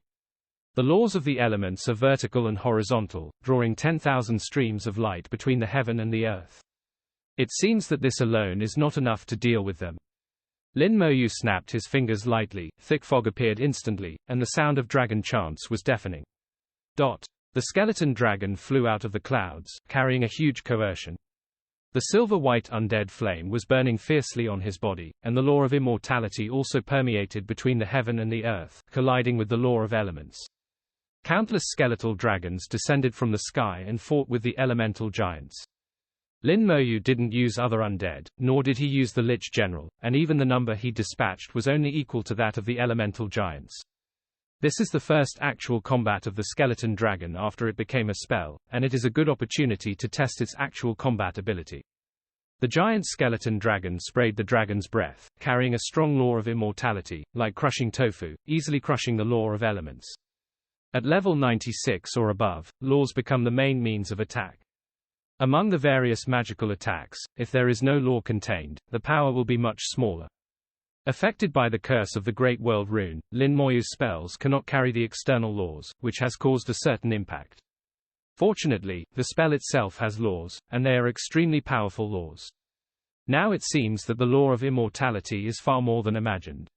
The laws of the elements are vertical and horizontal, drawing 10,000 streams of light between the heaven and the earth. It seems that this alone is not enough to deal with them. Lin Moyu snapped his fingers lightly, thick fog appeared instantly, and the sound of dragon chants was deafening. The skeleton dragon flew out of the clouds, carrying a huge coercion. The silver-white undead flame was burning fiercely on his body, and the law of immortality also permeated between the heaven and the earth, colliding with the law of elements. Countless skeletal dragons descended from the sky and fought with the elemental giants. Lin Moyu didn't use other undead, nor did he use the Lich General, and even the number he dispatched was only equal to that of the elemental giants. This is the first actual combat of the skeleton dragon after it became a spell, and it is a good opportunity to test its actual combat ability. The giant skeleton dragon sprayed the dragon's breath, carrying a strong law of immortality, like crushing tofu, easily crushing the law of elements. At level 96 or above, laws become the main means of attack. Among the various magical attacks, if there is no law contained, the power will be much smaller. Affected by the curse of the Great World Rune, Lin Moyu's spells cannot carry the external laws, which has caused a certain impact. Fortunately, the spell itself has laws, and they are extremely powerful laws. Now it seems that the law of immortality is far more than imagined.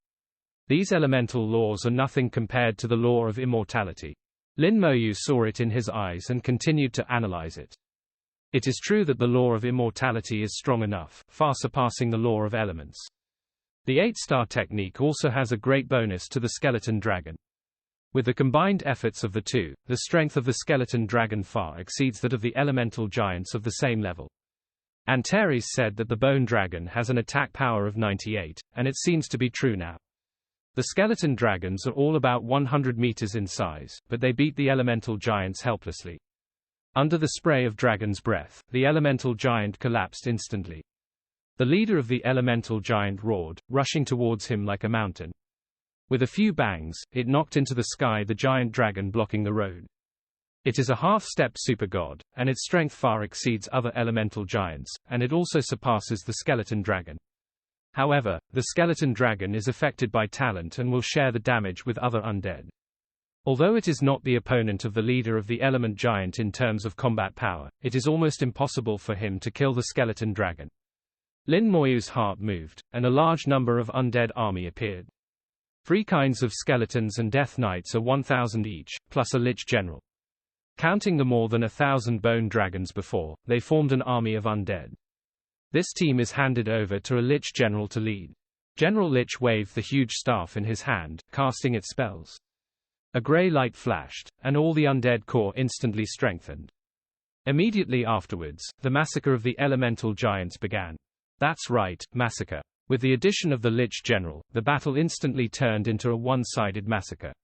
These elemental laws are nothing compared to the law of immortality. Lin Moyu saw it in his eyes and continued to analyze it. It is true that the law of immortality is strong enough, far surpassing the law of elements. The 8-star technique also has a great bonus to the skeleton dragon. With the combined efforts of the two, the strength of the skeleton dragon far exceeds that of the elemental giants of the same level. Antares said that the bone dragon has an attack power of 98, and it seems to be true now. The skeleton dragons are all about 100 meters in size, but they beat the elemental giants helplessly. Under the spray of dragon's breath, the elemental giant collapsed instantly. The leader of the elemental giant roared, rushing towards him like a mountain. With a few bangs, it knocked into the sky the giant dragon blocking the road. It is a half-step super god, and its strength far exceeds other elemental giants, and it also surpasses the skeleton dragon. However, the skeleton dragon is affected by talent and will share the damage with other undead. Although it is not the opponent of the leader of the element giant in terms of combat power, it is almost impossible for him to kill the skeleton dragon. Lin Moyu's heart moved, and a large number of undead army appeared. 3 kinds of skeletons and death knights are 1,000 each, plus a lich general. Counting the more than 1,000 bone dragons before, they formed an army of undead. This team is handed over to a Lich General to lead. General Lich waved the huge staff in his hand, casting its spells. A grey light flashed, and all the undead core instantly strengthened. Immediately afterwards, the massacre of the elemental giants began. That's right, massacre. With the addition of the Lich General, the battle instantly turned into a one-sided massacre.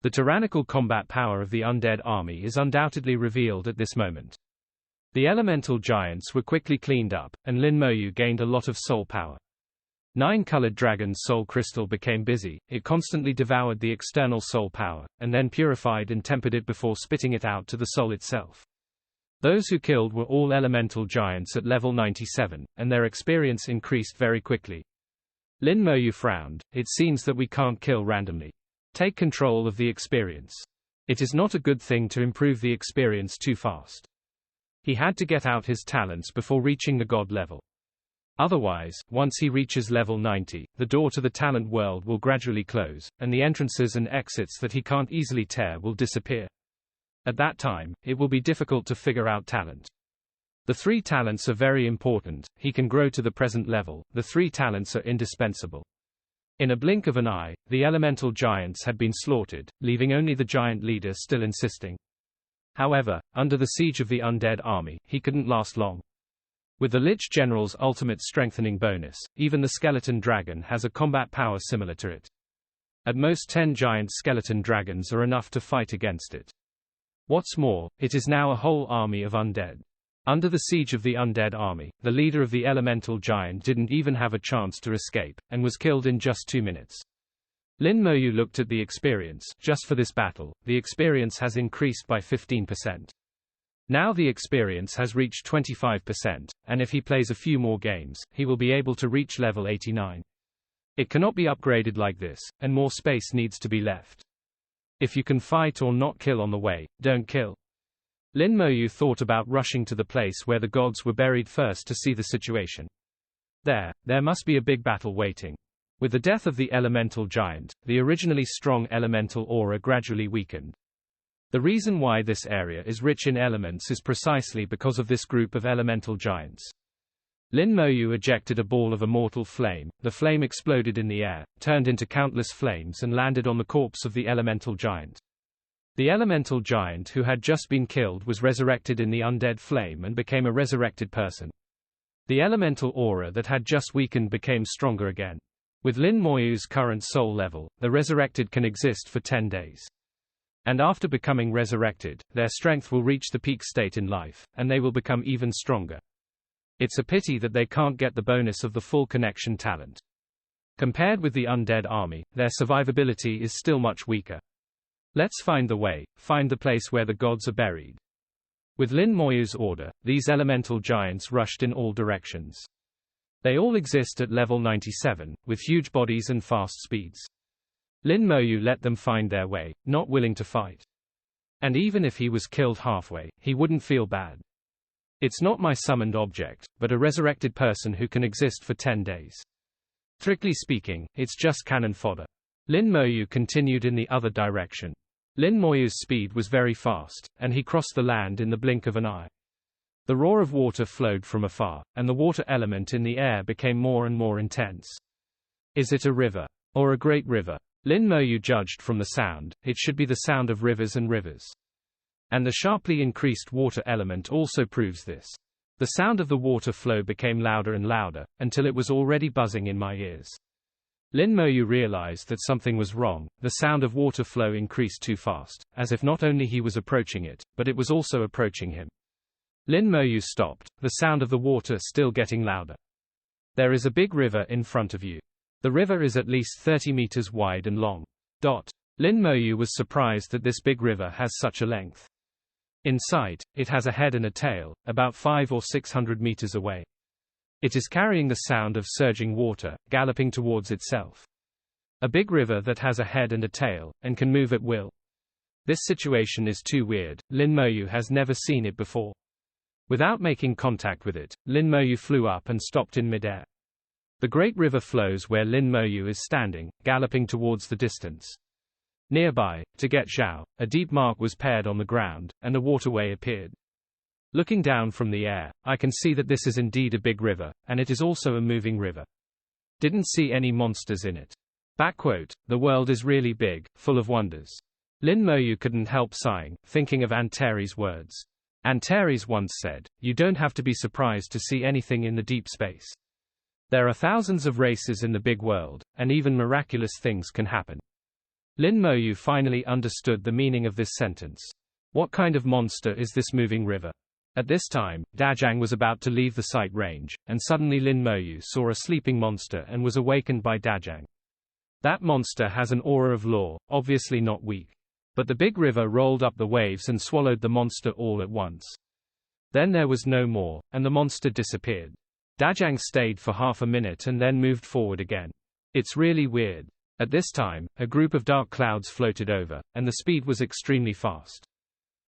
The tyrannical combat power of the undead army is undoubtedly revealed at this moment. The elemental giants were quickly cleaned up, and Lin Moyu gained a lot of soul power. 9-colored dragon's soul crystal became busy, it constantly devoured the external soul power, and then purified and tempered it before spitting it out to the soul itself. Those who killed were all elemental giants at level 97, and their experience increased very quickly. Lin Moyu frowned, it seems that we can't kill randomly. Take control of the experience. It is not a good thing to improve the experience too fast. He had to get out his talents before reaching the god level. Otherwise, once he reaches level 90, the door to the talent world will gradually close, and the entrances and exits that he can't easily tear will disappear. At that time, it will be difficult to figure out talent. The 3 talents are very important. He can grow to the present level. The 3 talents are indispensable. In a blink of an eye, the elemental giants had been slaughtered, leaving only the giant leader still insisting. However, under the siege of the undead army, he couldn't last long. With the Lich General's ultimate strengthening bonus, even the skeleton dragon has a combat power similar to it. At most 10 giant skeleton dragons are enough to fight against it. What's more, it is now a whole army of undead. Under the siege of the undead army, the leader of the elemental giant didn't even have a chance to escape, and was killed in just 2 minutes. Lin Moyu looked at the experience. Just for this battle, the experience has increased by 15%. Now the experience has reached 25%, and if he plays a few more games, he will be able to reach level 89. It cannot be upgraded like this, and more space needs to be left. If you can fight or not kill on the way, don't kill. Lin Moyu thought about rushing to the place where the gods were buried first to see the situation. There must be a big battle waiting. With the death of the elemental giant, the originally strong elemental aura gradually weakened. The reason why this area is rich in elements is precisely because of this group of elemental giants. Lin Moyu ejected a ball of immortal flame. The flame exploded in the air, turned into countless flames and landed on the corpse of the elemental giant. The elemental giant who had just been killed was resurrected in the undead flame and became a resurrected person. The elemental aura that had just weakened became stronger again. With Lin Moyu's current soul level, the resurrected can exist for 10 days. And after becoming resurrected, their strength will reach the peak state in life, and they will become even stronger. It's a pity that they can't get the bonus of the full connection talent. Compared with the undead army, their survivability is still much weaker. Let's find the way, find the place where the gods are buried. With Lin Moyu's order, these elemental giants rushed in all directions. They all exist at level 97, with huge bodies and fast speeds. Lin Moyu let them find their way, not willing to fight. And even if he was killed halfway, he wouldn't feel bad. It's not my summoned object, but a resurrected person who can exist for 10 days. Strictly speaking, it's just cannon fodder. Lin Moyu continued in the other direction. Lin Moyu's speed was very fast, and he crossed the land in the blink of an eye. The roar of water flowed from afar, and the water element in the air became more and more intense. Is it a river? Or a great river? Lin Moyu judged from the sound, it should be the sound of rivers and rivers. And the sharply increased water element also proves this. The sound of the water flow became louder and louder, until it was already buzzing in my ears. Lin Moyu realized that something was wrong. The sound of water flow increased too fast, as if not only he was approaching it, but it was also approaching him. Lin Moyu stopped, the sound of the water still getting louder. There is a big river in front of you. The river is at least 30 meters wide and long. Lin Moyu was surprised that this big river has such a length. In sight, it has a head and a tail, about 500 or 600 meters away. It is carrying the sound of surging water, galloping towards itself. A big river that has a head and a tail, and can move at will. This situation is too weird. Lin Moyu has never seen it before. Without making contact with it, Lin Moyu flew up and stopped in midair. The great river flows where Lin Moyu is standing, galloping towards the distance. Nearby, to get Zhao, a deep mark was paired on the ground, and a waterway appeared. Looking down from the air, I can see that this is indeed a big river, and it is also a moving river. Didn't see any monsters in it. The world is really big, full of wonders. Lin Moyu couldn't help sighing, thinking of Antares' words. Antares once said, "You don't have to be surprised to see anything in the deep space. There are thousands of races in the big world, and even miraculous things can happen." Lin Moyu finally understood the meaning of this sentence. What kind of monster is this moving river? At this time, Dajang was about to leave the sight range, and suddenly Lin Moyu saw a sleeping monster and was awakened by Dajang. That monster has an aura of law, obviously not weak. But the big river rolled up the waves and swallowed the monster all at once. Then there was no more, and the monster disappeared. Dajang stayed for half a minute and then moved forward again. It's really weird. At this time, a group of dark clouds floated over, and the speed was extremely fast.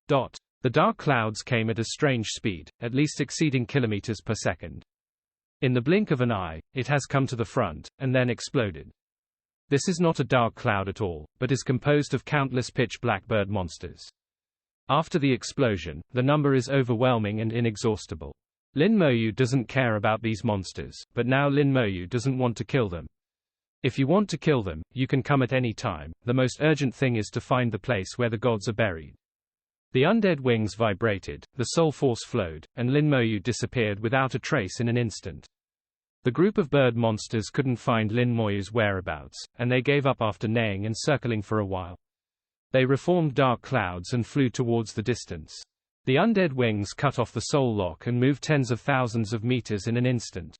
The dark clouds came at a strange speed, at least exceeding kilometers per second. In the blink of an eye, it has come to the front, and then exploded. This is not a dark cloud at all, but is composed of countless pitch black bird monsters. After the explosion, the number is overwhelming and inexhaustible. Lin Moyu doesn't care about these monsters, but now Lin Moyu doesn't want to kill them. If you want to kill them, you can come at any time. The most urgent thing is to find the place where the gods are buried. The undead wings vibrated, the soul force flowed, and Lin Moyu disappeared without a trace in an instant. The group of bird monsters couldn't find Lin Moyu's whereabouts, and they gave up after neighing and circling for a while. They reformed dark clouds and flew towards the distance. The undead wings cut off the soul lock and moved tens of thousands of meters in an instant.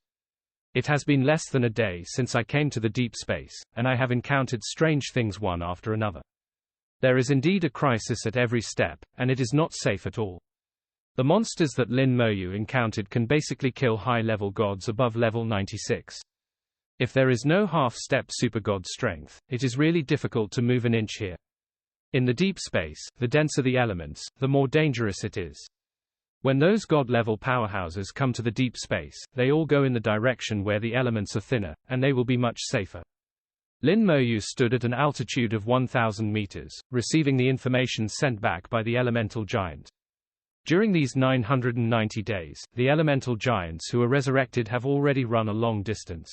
It has been less than a day since I came to the deep space, and I have encountered strange things one after another. There is indeed a crisis at every step, and it is not safe at all. The monsters that Lin Moyu encountered can basically kill high-level gods above level 96. If there is no half-step supergod strength, it is really difficult to move an inch here. In the deep space, the denser the elements, the more dangerous it is. When those god-level powerhouses come to the deep space, they all go in the direction where the elements are thinner, and they will be much safer. Lin Moyu stood at an altitude of 1,000 meters, receiving the information sent back by the elemental giant. During these 990 days, the elemental giants who are resurrected have already run a long distance.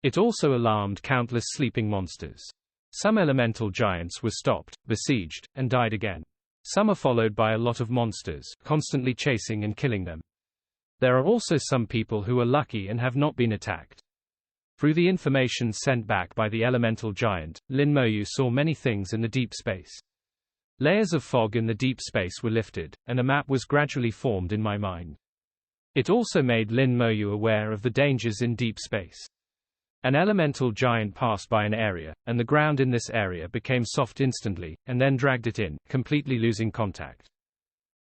It also alarmed countless sleeping monsters. Some elemental giants were stopped, besieged, and died again. Some are followed by a lot of monsters, constantly chasing and killing them. There are also some people who are lucky and have not been attacked. Through the information sent back by the elemental giant, Lin Moyu saw many things in the deep space. Layers of fog in the deep space were lifted, and a map was gradually formed in my mind. It also made Lin Moyu aware of the dangers in deep space. An elemental giant passed by an area, and the ground in this area became soft instantly, and then dragged it in, completely losing contact.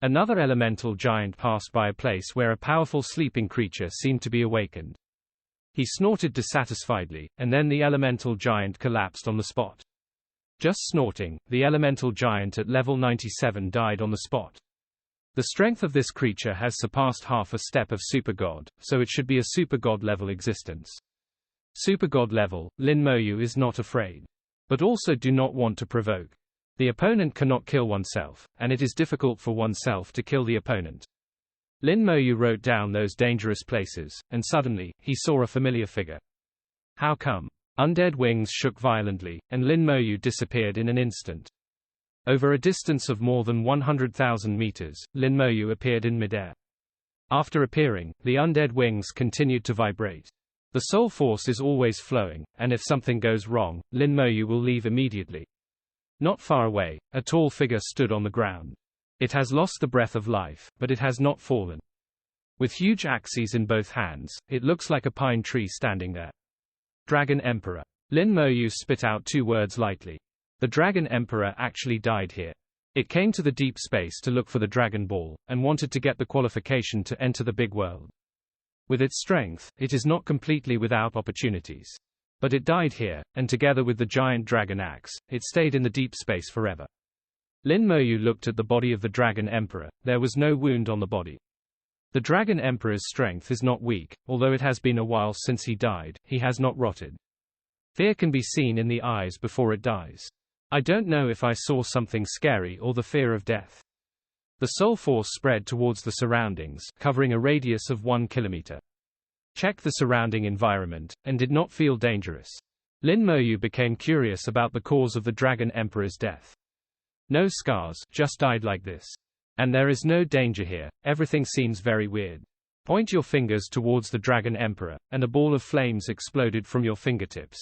Another elemental giant passed by a place where a powerful sleeping creature seemed to be awakened. He snorted dissatisfiedly, and then the elemental giant collapsed on the spot. Just snorting, the elemental giant at level 97 died on the spot. The strength of this creature has surpassed half a step of supergod, so it should be a supergod level existence. Supergod level, Lin Moyu is not afraid. But also do not want to provoke. The opponent cannot kill oneself, and it is difficult for oneself to kill the opponent. Lin Moyu wrote down those dangerous places, and suddenly, he saw a familiar figure. How come? Undead wings shook violently, and Lin Moyu disappeared in an instant. Over a distance of more than 100,000 meters, Lin Moyu appeared in midair. After appearing, the undead wings continued to vibrate. The soul force is always flowing, and if something goes wrong, Lin Moyu will leave immediately. Not far away, a tall figure stood on the ground. It has lost the breath of life, but it has not fallen. With huge axes in both hands, it looks like a pine tree standing there. Dragon Emperor. Lin Moyu spit out two words lightly. The Dragon Emperor actually died here. It came to the deep space to look for the Dragon Ball, and wanted to get the qualification to enter the big world. With its strength, it is not completely without opportunities. But it died here, and together with the giant dragon axe, it stayed in the deep space forever. Lin Moyu looked at the body of the Dragon Emperor. There was no wound on the body. The Dragon Emperor's strength is not weak, although it has been a while since he died, he has not rotted. Fear can be seen in the eyes before it dies. I don't know if I saw something scary or the fear of death. The soul force spread towards the surroundings, covering a radius of 1 kilometer. Checked the surrounding environment, and did not feel dangerous. Lin Moyu became curious about the cause of the Dragon Emperor's death. No scars, just died like this. And there is no danger here, everything seems very weird. Point your fingers towards the Dragon Emperor, and a ball of flames exploded from your fingertips.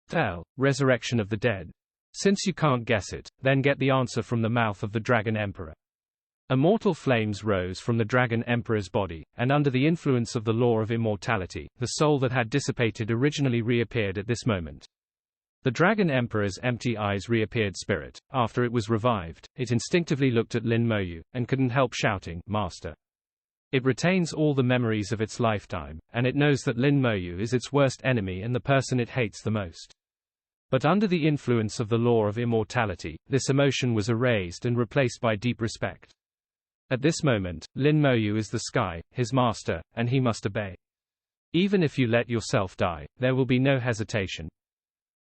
Tell, resurrection of the dead. Since you can't guess it, then get the answer from the mouth of the Dragon Emperor. Immortal flames rose from the Dragon Emperor's body, and under the influence of the law of immortality, the soul that had dissipated originally reappeared at this moment. The Dragon Emperor's empty eyes reappeared spirit. After it was revived, it instinctively looked at Lin Moyu, and couldn't help shouting, Master. It retains all the memories of its lifetime, and it knows that Lin Moyu is its worst enemy and the person it hates the most. But under the influence of the law of immortality, this emotion was erased and replaced by deep respect. At this moment, Lin Moyu is the sky, his master, and he must obey. Even if you let yourself die, there will be no hesitation.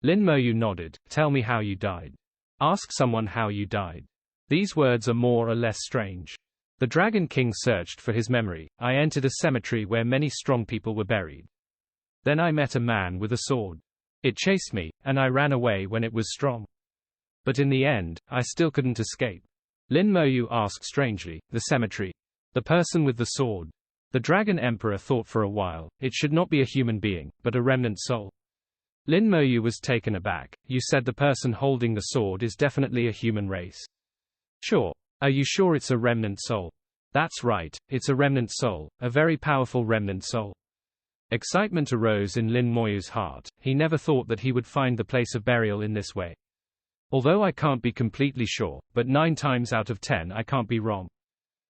Lin Moyu nodded. Tell me how you died. Ask someone how you died. These words are more or less strange. The Dragon King searched for his memory. I entered a cemetery where many strong people were buried. Then I met a man with a sword. It chased me, and I ran away when it was strong. But in the end, I still couldn't escape. Lin Moyu asked strangely. The cemetery. The person with the sword. The Dragon Emperor thought for a while. It should not be a human being, but a remnant soul. Lin Moyu was taken aback. You said the person holding the sword is definitely a human race. Sure. Are you sure it's a remnant soul? That's right, it's a remnant soul, a very powerful remnant soul. Excitement arose in Lin Moyu's heart. He never thought that he would find the place of burial in this way. Although I can't be completely sure, but 9 times out of 10 I can't be wrong.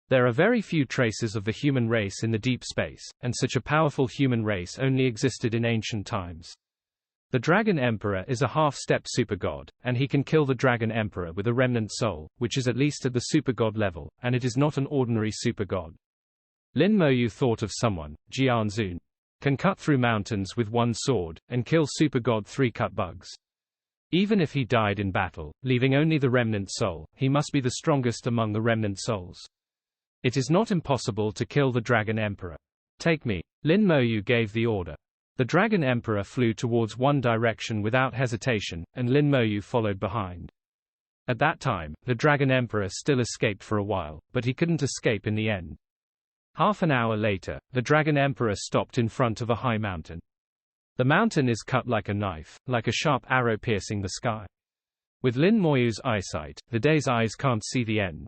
There are very few traces of the human race in the deep space, and such a powerful human race only existed in ancient times. The Dragon Emperor is a half-step supergod, and he can kill the Dragon Emperor with a remnant soul, which is at least at the supergod level, and it is not an ordinary supergod. Lin Moyu thought of someone, Jian Zun, can cut through mountains with one sword, and kill supergod 3 cut bugs. Even if he died in battle, leaving only the remnant soul, he must be the strongest among the remnant souls. It is not impossible to kill the Dragon Emperor. Take me. Lin Moyu gave the order. The Dragon Emperor flew towards one direction without hesitation, and Lin Moyu followed behind. At that time, the Dragon Emperor still escaped for a while, but he couldn't escape in the end. Half an hour later, the Dragon Emperor stopped in front of a high mountain. The mountain is cut like a knife, like a sharp arrow piercing the sky. With Lin Moyu's eyesight, the day's eyes can't see the end.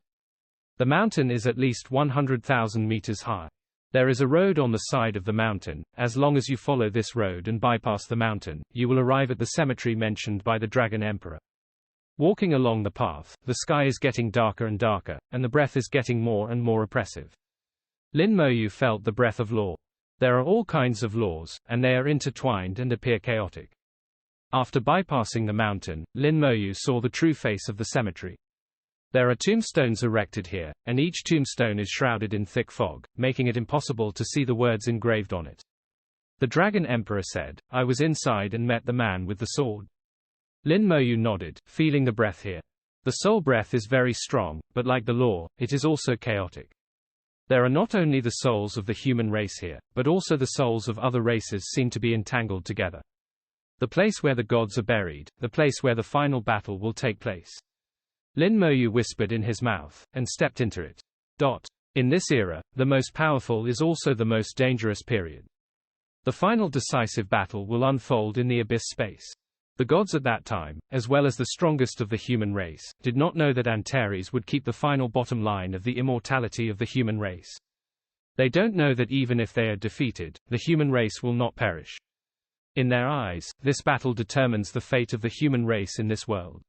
The mountain is at least 100,000 meters high. There is a road on the side of the mountain. As long as you follow this road and bypass the mountain, you will arrive at the cemetery mentioned by the Dragon Emperor. Walking along the path, the sky is getting darker and darker, and the breath is getting more and more oppressive. Lin Moyu felt the breath of law. There are all kinds of laws, and they are intertwined and appear chaotic. After bypassing the mountain, Lin Moyu saw the true face of the cemetery. There are tombstones erected here, and each tombstone is shrouded in thick fog, making it impossible to see the words engraved on it. The Dragon Emperor said, I was inside and met the man with the sword. Lin Moyu nodded, feeling the breath here. The soul breath is very strong, but like the law, it is also chaotic. There are not only the souls of the human race here, but also the souls of other races seem to be entangled together. The place where the gods are buried, the place where the final battle will take place. Lin Moyu whispered in his mouth, and stepped into it. In this era, the most powerful is also the most dangerous period. The final decisive battle will unfold in the abyss space. The gods at that time, as well as the strongest of the human race, did not know that Antares would keep the final bottom line of the immortality of the human race. They don't know that even if they are defeated, the human race will not perish. In their eyes, this battle determines the fate of the human race in this world.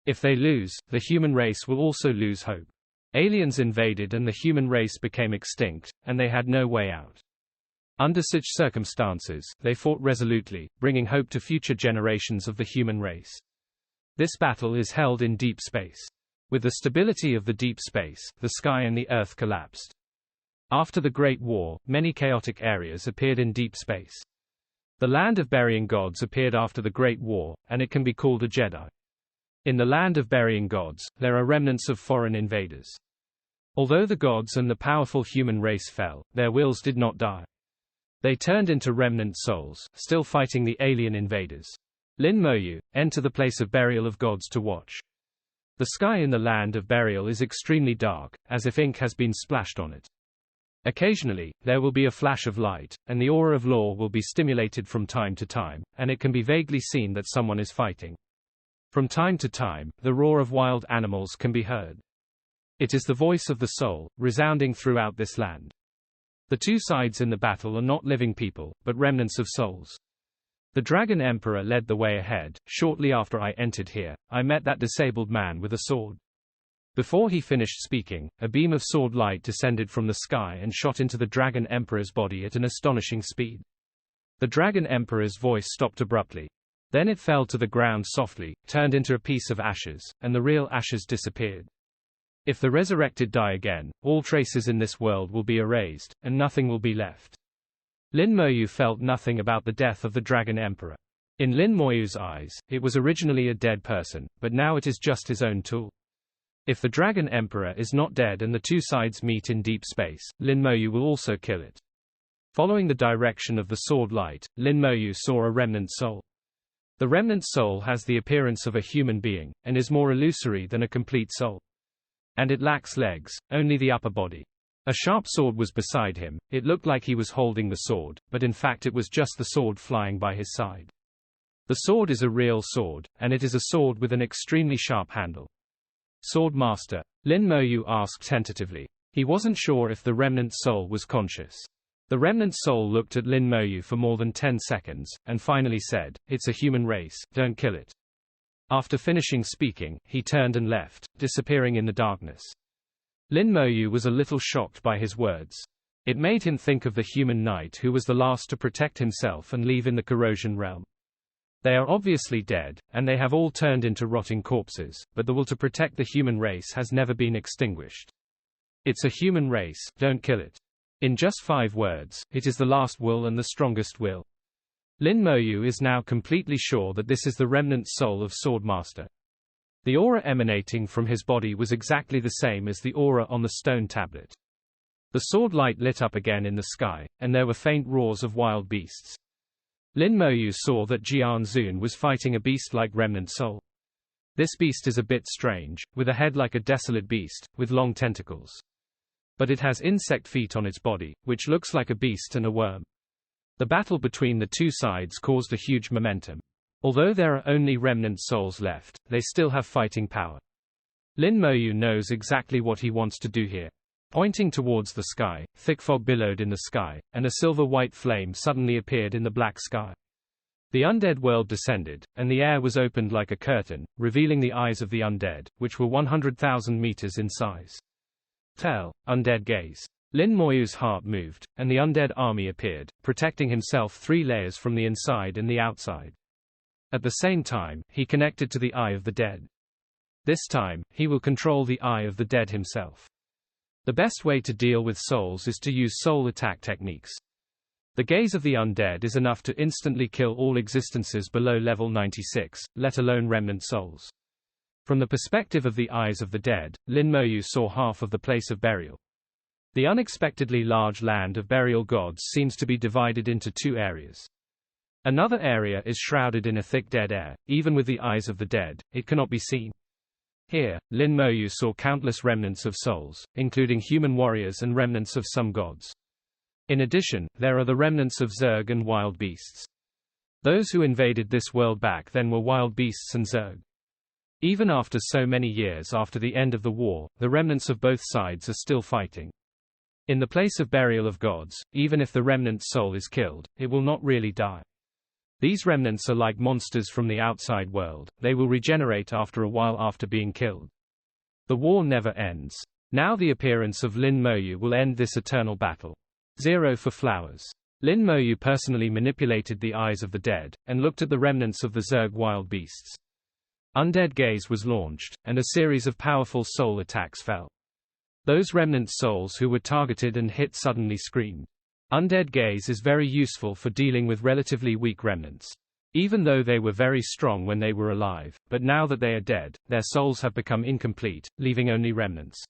If they lose, the human race will also lose hope. Aliens invaded and the human race became extinct, and they had no way out. Under such circumstances, they fought resolutely, bringing hope to future generations of the human race. This battle is held in deep space. With the stability of the deep space, the sky and the earth collapsed. After the Great War, many chaotic areas appeared in deep space. The land of burying gods appeared after the Great War, and it can be called a Jedi. In the land of burying gods, there are remnants of foreign invaders. Although the gods and the powerful human race fell, their wills did not die. They turned into remnant souls, still fighting the alien invaders. Lin Moyu, enter the place of burial of gods to watch. The sky in the land of burial is extremely dark, as if ink has been splashed on it. Occasionally, there will be a flash of light, and the aura of law will be stimulated from time to time, and it can be vaguely seen that someone is fighting. From time to time, the roar of wild animals can be heard. It is the voice of the soul, resounding throughout this land. The two sides in the battle are not living people, but remnants of souls. The Dragon Emperor led the way ahead. Shortly after I entered here, I met that disabled man with a sword. Before he finished speaking, a beam of sword light descended from the sky and shot into the Dragon Emperor's body at an astonishing speed. The Dragon Emperor's voice stopped abruptly. Then it fell to the ground softly, turned into a piece of ashes, and the real ashes disappeared. If the resurrected die again, all traces in this world will be erased, and nothing will be left. Lin Moyu felt nothing about the death of the Dragon Emperor. In Lin Moyu's eyes, it was originally a dead person, but now it is just his own tool. If the Dragon Emperor is not dead and the two sides meet in deep space, Lin Moyu will also kill it. Following the direction of the sword light, Lin Moyu saw a remnant soul. The remnant soul has the appearance of a human being, and is more illusory than a complete soul. And it lacks legs, only the upper body. A sharp sword was beside him. It looked like he was holding the sword, but in fact it was just the sword flying by his side. The sword is a real sword, and it is a sword with an extremely sharp handle. Sword Master? Lin Moyu asked tentatively. He wasn't sure if the remnant soul was conscious. The remnant soul looked at Lin Moyu for more than 10 seconds, and finally said, "It's a human race, don't kill it." After finishing speaking, he turned and left, disappearing in the darkness. Lin Moyu was a little shocked by his words. It made him think of the human knight who was the last to protect himself and leave in the corrosion realm. They are obviously dead, and they have all turned into rotting corpses, but the will to protect the human race has never been extinguished. It's a human race, don't kill it. In just 5 words, it is the last will and the strongest will. Lin Moyu is now completely sure that this is the remnant soul of Swordmaster. The aura emanating from his body was exactly the same as the aura on the stone tablet. The sword light lit up again in the sky, and there were faint roars of wild beasts. Lin Moyu saw that Jian Zun was fighting a beast like remnant soul. This beast is a bit strange, with a head like a desolate beast, with long tentacles. But it has insect feet on its body, which looks like a beast and a worm. The battle between the two sides caused a huge momentum. Although there are only remnant souls left, they still have fighting power. Lin Moyu knows exactly what he wants to do here. Pointing towards the sky, thick fog billowed in the sky, and a silver-white flame suddenly appeared in the black sky. The undead world descended, and the air was opened like a curtain, revealing the eyes of the undead, which were 100,000 meters in size. Tell, undead gaze. Lin Moyu's heart moved, and the undead army appeared, protecting himself 3 layers from the inside and the outside. At the same time, he connected to the Eye of the Dead. This time, he will control the Eye of the Dead himself. The best way to deal with souls is to use soul attack techniques. The gaze of the undead is enough to instantly kill all existences below level 96, let alone remnant souls. From the perspective of the Eyes of the Dead, Lin Moyu saw half of the place of burial. The unexpectedly large land of burial gods seems to be divided into 2 areas. Another area is shrouded in a thick dead air. Even with the eyes of the dead, it cannot be seen. Here, Lin Moyu saw countless remnants of souls, including human warriors and remnants of some gods. In addition, there are the remnants of Zerg and wild beasts. Those who invaded this world back then were wild beasts and Zerg. Even after so many years after the end of the war, the remnants of both sides are still fighting. In the place of burial of gods, even if the remnant soul is killed, it will not really die. These remnants are like monsters from the outside world. They will regenerate after a while after being killed. The war never ends. Now the appearance of Lin Moyu will end this eternal battle. 0 for flowers. Lin Moyu personally manipulated the eyes of the dead, and looked at the remnants of the Zerg wild beasts. Undead Gaze was launched, and a series of powerful soul attacks fell. Those remnant souls who were targeted and hit suddenly screamed. Undead Gaze is very useful for dealing with relatively weak remnants. Even though they were very strong when they were alive, but now that they are dead, their souls have become incomplete, leaving only remnants.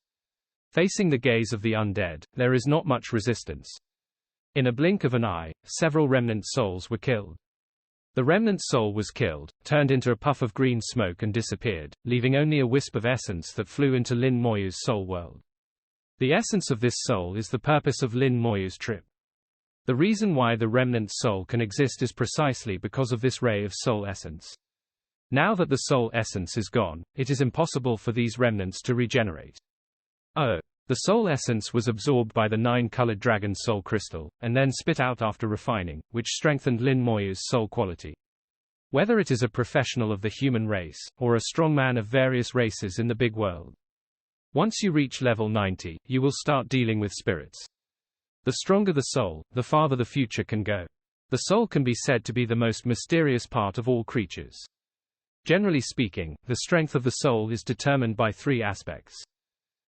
Facing the gaze of the undead, there is not much resistance. In a blink of an eye, several remnant souls were killed. The remnant soul was killed, turned into a puff of green smoke and disappeared, leaving only a wisp of essence that flew into Lin Moyu's soul world. The essence of this soul is the purpose of Lin Moyu's trip. The reason why the remnant soul can exist is precisely because of this ray of soul essence. Now that the soul essence is gone, it is impossible for these remnants to regenerate. Oh. The soul essence was absorbed by the 9-colored dragon soul crystal, and then spit out after refining, which strengthened Lin Moyu's soul quality. Whether it is a professional of the human race, or a strongman of various races in the big world. Once you reach level 90, you will start dealing with spirits. The stronger the soul, the farther the future can go. The soul can be said to be the most mysterious part of all creatures. Generally speaking, the strength of the soul is determined by 3 aspects.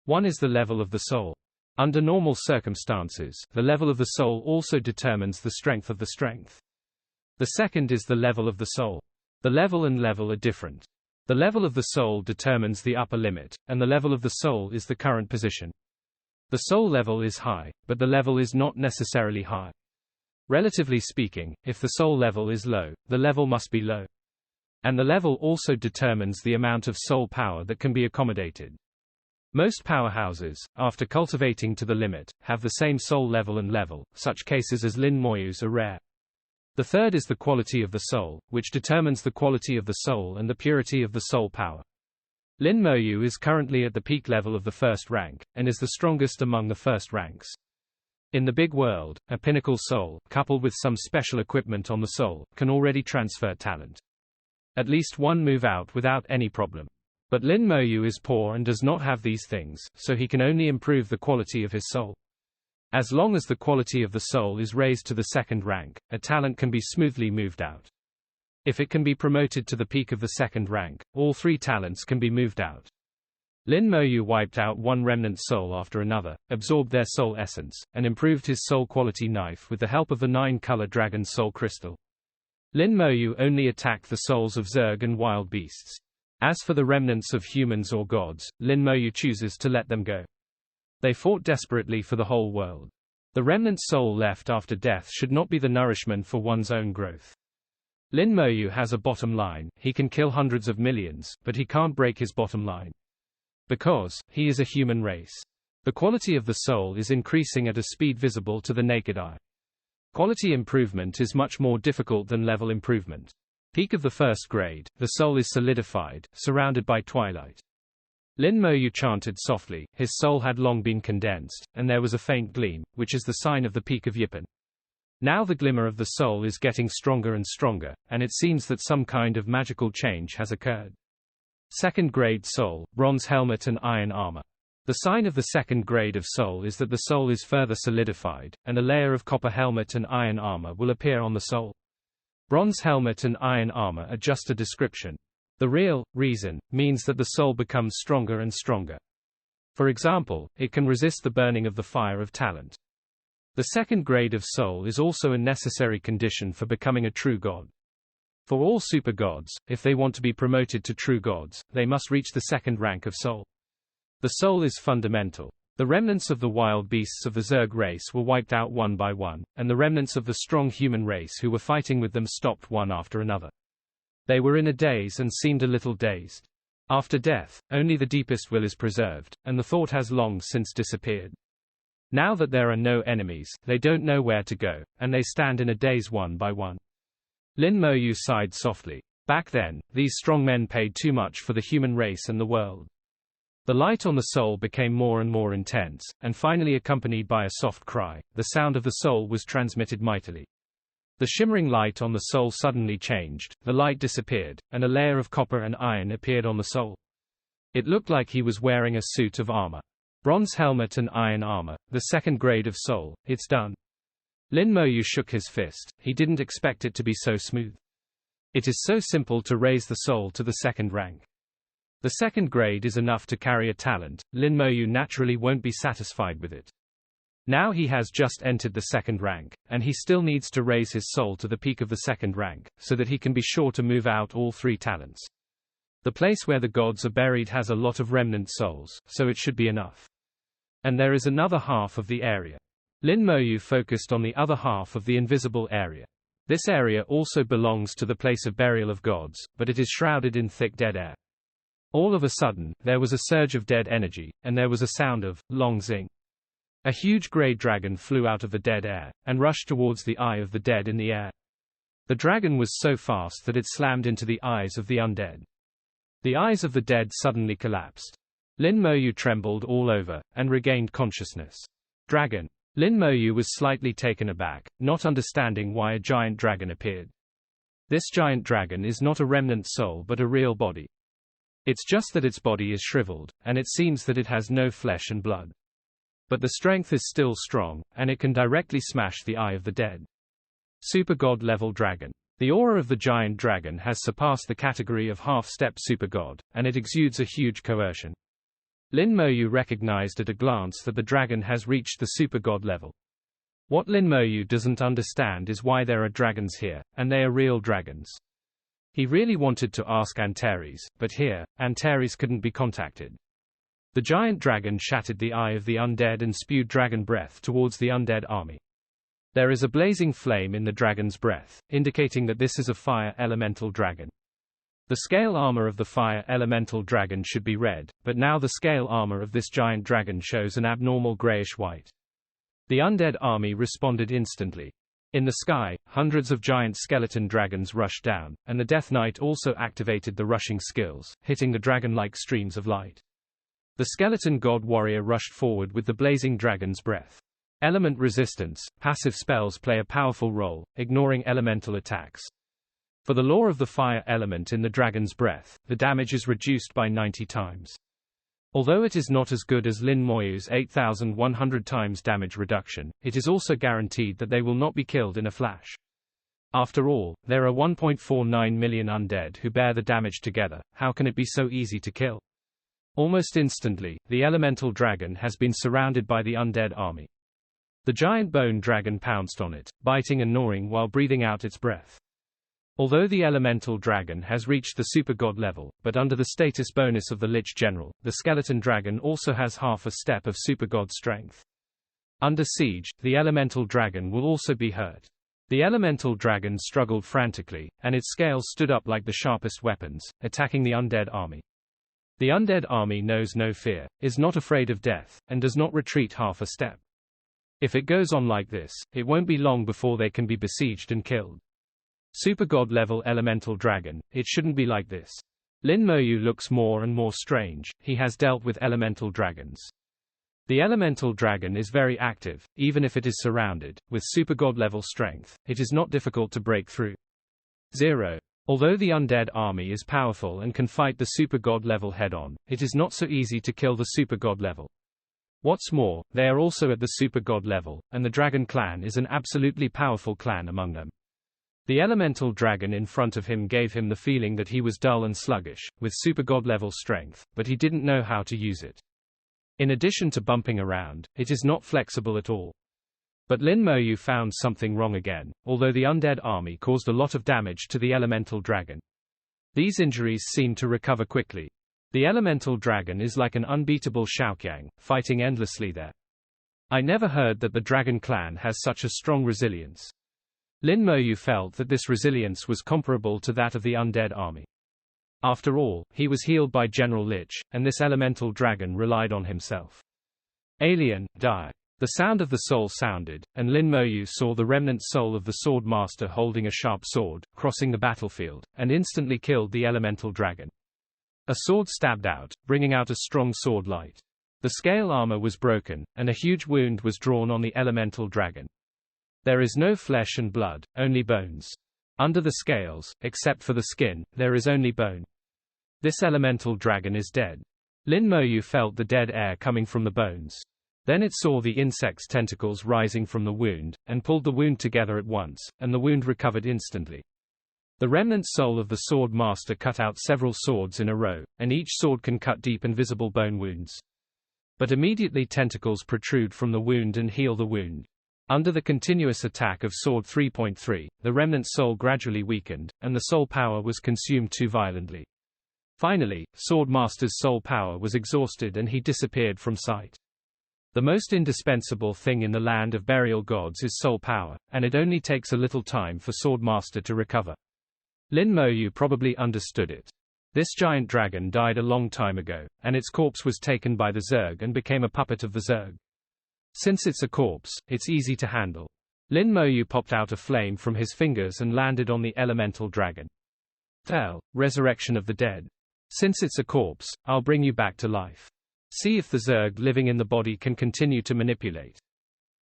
One is the level of the soul. Under normal circumstances, the level of the soul also determines the strength of the strength. The second is the level of the soul. The level and level are different. The level of the soul determines the upper limit, and the level of the soul is the current position. The soul level is high, but the level is not necessarily high. Relatively speaking, if the soul level is low, the level must be low. And the level also determines the amount of soul power that can be accommodated. Most powerhouses, after cultivating to the limit, have the same soul level and level. Such cases as Lin Moyu's are rare. The third is the quality of the soul, which determines the quality of the soul and the purity of the soul power. Lin Moyu is currently at the peak level of the first rank, and is the strongest among the first ranks. In the big world, a pinnacle soul, coupled with some special equipment on the soul, can already transfer talent. At least one move out without any problem. But Lin Moyu is poor and does not have these things, so he can only improve the quality of his soul. As long as the quality of the soul is raised to the second rank, a talent can be smoothly moved out. If it can be promoted to the peak of the second rank, all three talents can be moved out. Lin Moyu wiped out one remnant soul after another, absorbed their soul essence, and improved his soul quality knife with the help of the 9-color dragon soul crystal. Lin Moyu only attacked the souls of Zerg and wild beasts. As for the remnants of humans or gods, Lin Moyu chooses to let them go. They fought desperately for the whole world. The remnant soul left after death should not be the nourishment for one's own growth. Lin Moyu has a bottom line. He can kill hundreds of millions, but he can't break his bottom line. Because he is a human race. The quality of the soul is increasing at a speed visible to the naked eye. Quality improvement is much more difficult than level improvement. Peak of the first grade, the soul is solidified, surrounded by twilight. Lin Moyu chanted softly, his soul had long been condensed, and there was a faint gleam, which is the sign of the peak of Yipan. Now the glimmer of the soul is getting stronger and stronger, and it seems that some kind of magical change has occurred. Second grade soul, bronze helmet and iron armor. The sign of the second grade of soul is that the soul is further solidified, and a layer of copper helmet and iron armor will appear on the soul. Bronze helmet and iron armor are just a description. The real reason means that the soul becomes stronger and stronger. For example, it can resist the burning of the fire of talent. The second grade of soul is also a necessary condition for becoming a true god. For all super gods, if they want to be promoted to true gods, they must reach the second rank of soul. The soul is fundamental. The remnants of the wild beasts of the Zerg race were wiped out one by one, and the remnants of the strong human race who were fighting with them stopped one after another. They were in a daze and seemed a little dazed. After death, only the deepest will is preserved, and the thought has long since disappeared. Now that there are no enemies, they don't know where to go, and they stand in a daze one by one. Lin Moyu sighed softly. Back then, these strong men paid too much for the human race and the world. The light on the soul became more and more intense, and finally accompanied by a soft cry, the sound of the soul was transmitted mightily. The shimmering light on the soul suddenly changed, the light disappeared, and a layer of copper and iron appeared on the soul. It looked like he was wearing a suit of armor. Bronze helmet and iron armor, the second grade of soul, it's done. Lin Moyu shook his fist, he didn't expect it to be so smooth. It is so simple to raise the soul to the second rank. The second grade is enough to carry a talent. Lin Moyu naturally won't be satisfied with it. Now he has just entered the second rank, and he still needs to raise his soul to the peak of the second rank, so that he can be sure to move out all three talents. The place where the gods are buried has a lot of remnant souls, so it should be enough. And there is another half of the area. Lin Moyu focused on the other half of the invisible area. This area also belongs to the place of burial of gods, but it is shrouded in thick dead air. All of a sudden, there was a surge of dead energy, and there was a sound of long zing. A huge grey dragon flew out of the dead air, and rushed towards the eye of the dead in the air. The dragon was so fast that it slammed into the eyes of the undead. The eyes of the dead suddenly collapsed. Lin Moyu trembled all over, and regained consciousness. Dragon. Lin Moyu was slightly taken aback, not understanding why a giant dragon appeared. This giant dragon is not a remnant soul but a real body. It's just that its body is shriveled, and it seems that it has no flesh and blood. But the strength is still strong, and it can directly smash the eye of the dead. Super God level dragon. The aura of the giant dragon has surpassed the category of half-step super god, and it exudes a huge coercion. Lin Moyu recognized at a glance that the dragon has reached the super god level. What Lin Moyu doesn't understand is why there are dragons here, and they are real dragons. He really wanted to ask Antares, but here, Antares couldn't be contacted. The giant dragon shattered the eye of the undead and spewed dragon breath towards the undead army. There is a blazing flame in the dragon's breath, indicating that this is a fire elemental dragon. The scale armor of the fire elemental dragon should be red, but now the scale armor of this giant dragon shows an abnormal grayish-white. The undead army responded instantly. In the sky, hundreds of giant skeleton dragons rushed down, and the Death Knight also activated the rushing skills, hitting the dragon-like streams of light. The skeleton god warrior rushed forward with the blazing dragon's breath. Element resistance, passive spells play a powerful role, ignoring elemental attacks. For the lore of the fire element in the dragon's breath, the damage is reduced by 90 times. Although it is not as good as Lin Moyu's 8,100 times damage reduction, it is also guaranteed that they will not be killed in a flash. After all, there are 1.49 million undead who bear the damage together. How can it be so easy to kill? Almost instantly, the elemental dragon has been surrounded by the undead army. The giant bone dragon pounced on it, biting and gnawing while breathing out its breath. Although the elemental dragon has reached the super god level, but under the status bonus of the Lich General, the skeleton dragon also has half a step of super god strength. Under siege, the elemental dragon will also be hurt. The elemental dragon struggled frantically, and its scales stood up like the sharpest weapons, attacking the undead army. The undead army knows no fear, is not afraid of death, and does not retreat half a step. If it goes on like this, it won't be long before they can be besieged and killed. Super god level elemental dragon, it shouldn't be like this. Lin Moyu looks more and more strange. He has dealt with elemental dragons. The elemental dragon is very active, even if it is surrounded. With super god level strength, it is not difficult to break through. 0. Although the undead army is powerful and can fight the super god level head-on, it is not so easy to kill the super god level. What's more, they are also at the super god level, and the dragon clan is an absolutely powerful clan among them. The elemental dragon in front of him gave him the feeling that he was dull and sluggish, with super god level strength, but he didn't know how to use it. In addition to bumping around, it is not flexible at all. But Lin Moyu found something wrong again, although the undead army caused a lot of damage to the elemental dragon. These injuries seem to recover quickly. The elemental dragon is like an unbeatable Xiaoqiang, fighting endlessly there. I never heard that the dragon clan has such a strong resilience. Lin Moyu felt that this resilience was comparable to that of the undead army. After all, he was healed by General Lich, and this elemental dragon relied on himself. Alien, die. The sound of the soul sounded, and Lin Moyu saw the remnant soul of the sword master holding a sharp sword, crossing the battlefield, and instantly killed the elemental dragon. A sword stabbed out, bringing out a strong sword light. The scale armor was broken, and a huge wound was drawn on the elemental dragon. There is no flesh and blood, only bones. Under the scales, except for the skin, there is only bone. This elemental dragon is dead. Lin Moyu felt the dead air coming from the bones. Then it saw the insect's tentacles rising from the wound, and pulled the wound together at once, and the wound recovered instantly. The remnant soul of the sword master cut out several swords in a row, and each sword can cut deep and visible bone wounds. But immediately tentacles protrude from the wound and heal the wound. Under the continuous attack of Sword 3.3, the remnant soul gradually weakened, and the soul power was consumed too violently. Finally, Sword Master's soul power was exhausted and he disappeared from sight. The most indispensable thing in the land of burial gods is soul power, and it only takes a little time for Sword Master to recover. Lin Moyu probably understood it. This giant dragon died a long time ago, and its corpse was taken by the Zerg and became a puppet of the Zerg. Since it's a corpse, it's easy to handle. Lin Moyu popped out a flame from his fingers and landed on the elemental dragon. Tell, resurrection of the dead. Since it's a corpse, I'll bring you back to life. See if the Zerg living in the body can continue to manipulate.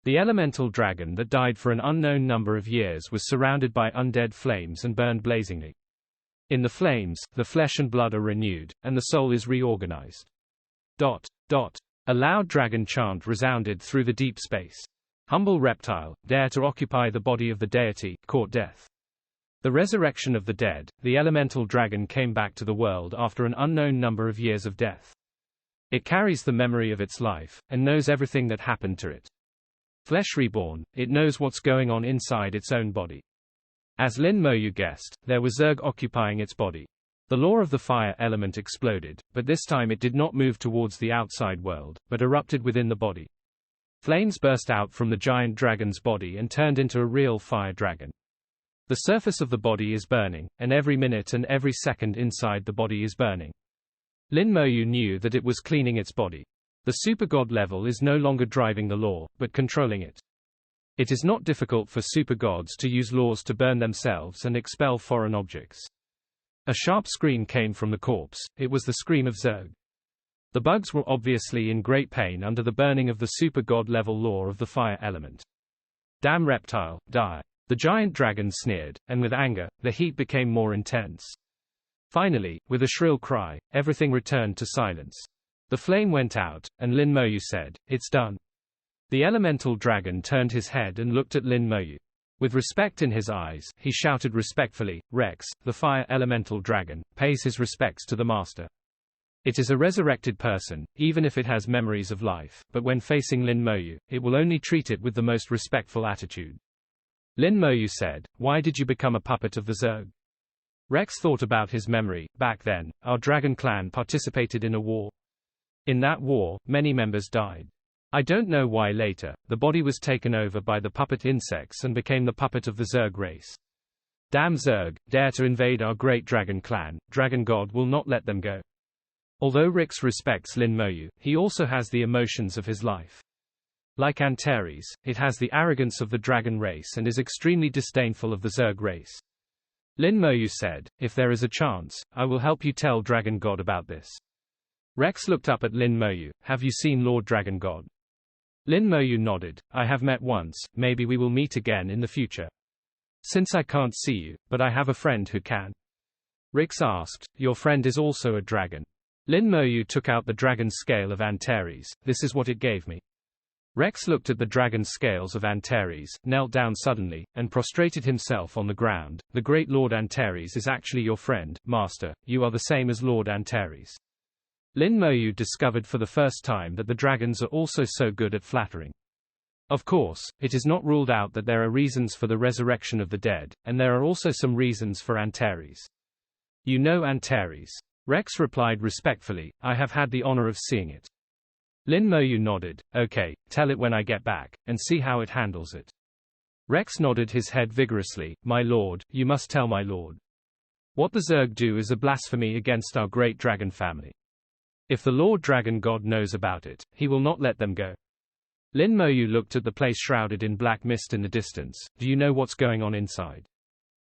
The elemental dragon that died for an unknown number of years was surrounded by undead flames and burned blazingly. In the flames, the flesh and blood are renewed, and the soul is reorganized. A loud dragon chant resounded through the deep space. Humble reptile, dare to occupy the body of the deity, court death. The resurrection of the dead, the elemental dragon came back to the world after an unknown number of years of death. It carries the memory of its life, and knows everything that happened to it. Flesh reborn, it knows what's going on inside its own body. As Lin Moyu guessed, there was Zerg occupying its body. The law of the fire element exploded, but this time it did not move towards the outside world, but erupted within the body. Flames burst out from the giant dragon's body and turned into a real fire dragon. The surface of the body is burning, and every minute and every second inside the body is burning. Lin Moyu knew that it was cleaning its body. The super-god level is no longer driving the law, but controlling it. It is not difficult for super-gods to use laws to burn themselves and expel foreign objects. A sharp scream came from the corpse. It was the scream of Zerg. The bugs were obviously in great pain under the burning of the super-god level law of the fire element. Damn reptile, die. The giant dragon sneered, and with anger, the heat became more intense. Finally, with a shrill cry, everything returned to silence. The flame went out, and Lin Moyu said, "It's done." The elemental dragon turned his head and looked at Lin Moyu. With respect in his eyes, he shouted respectfully, "Rex, the fire elemental dragon, pays his respects to the master." It is a resurrected person, even if it has memories of life, but when facing Lin Moyu, it will only treat it with the most respectful attitude. Lin Moyu said, "Why did you become a puppet of the Zerg?" Rex thought about his memory. Back then, our dragon clan participated in a war. In that war, many members died. I don't know why later, the body was taken over by the puppet insects and became the puppet of the Zerg race. Damn Zerg, dare to invade our great dragon clan, Dragon God will not let them go. Although Rix respects Lin Moyu, he also has the emotions of his life. Like Antares, it has the arrogance of the dragon race and is extremely disdainful of the Zerg race. Lin Moyu said, "If there is a chance, I will help you tell Dragon God about this." Rex looked up at Lin Moyu. "Have you seen Lord Dragon God?" Lin Moyu nodded. "I have met once, maybe we will meet again in the future." "Since I can't see you, but I have a friend who can." Rix asked, "Your friend is also a dragon?" Lin Moyu took out the dragon scale of Antares. "This is what it gave me." Rex looked at the dragon scales of Antares, knelt down suddenly, and prostrated himself on the ground. "The great Lord Antares is actually your friend, Master. You are the same as Lord Antares." Lin Moyu discovered for the first time that the dragons are also so good at flattering. Of course, it is not ruled out that there are reasons for the resurrection of the dead, and there are also some reasons for Antares. "You know Antares?" Rex replied respectfully, "I have had the honor of seeing it." Lin Moyu nodded. "Okay, tell it when I get back, and see how it handles it." Rex nodded his head vigorously. "My lord, you must tell my lord. What the Zerg do is a blasphemy against our great dragon family. If the Lord Dragon God knows about it, he will not let them go." Lin Moyu looked at the place shrouded in black mist in the distance. "Do you know what's going on inside?"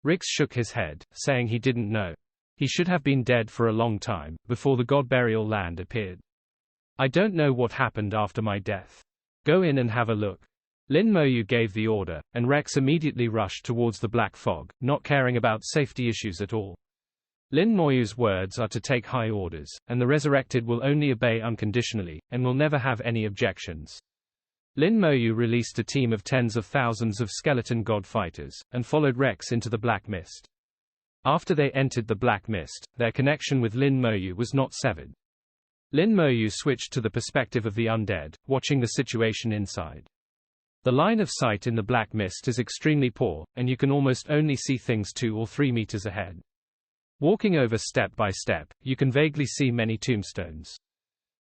Rix shook his head, saying he didn't know. He should have been dead for a long time, before the god burial land appeared. "I don't know what happened after my death. Go in and have a look." Lin Moyu gave the order, and Rex immediately rushed towards the black fog, not caring about safety issues at all. Lin Moyu's words are to take high orders, and the resurrected will only obey unconditionally, and will never have any objections. Lin Moyu released a team of tens of thousands of skeleton god fighters, and followed Rex into the black mist. After they entered the black mist, their connection with Lin Moyu was not severed. Lin Moyu switched to the perspective of the undead, watching the situation inside. The line of sight in the black mist is extremely poor, and you can almost only see things 2 or 3 meters ahead. Walking over step by step, you can vaguely see many tombstones.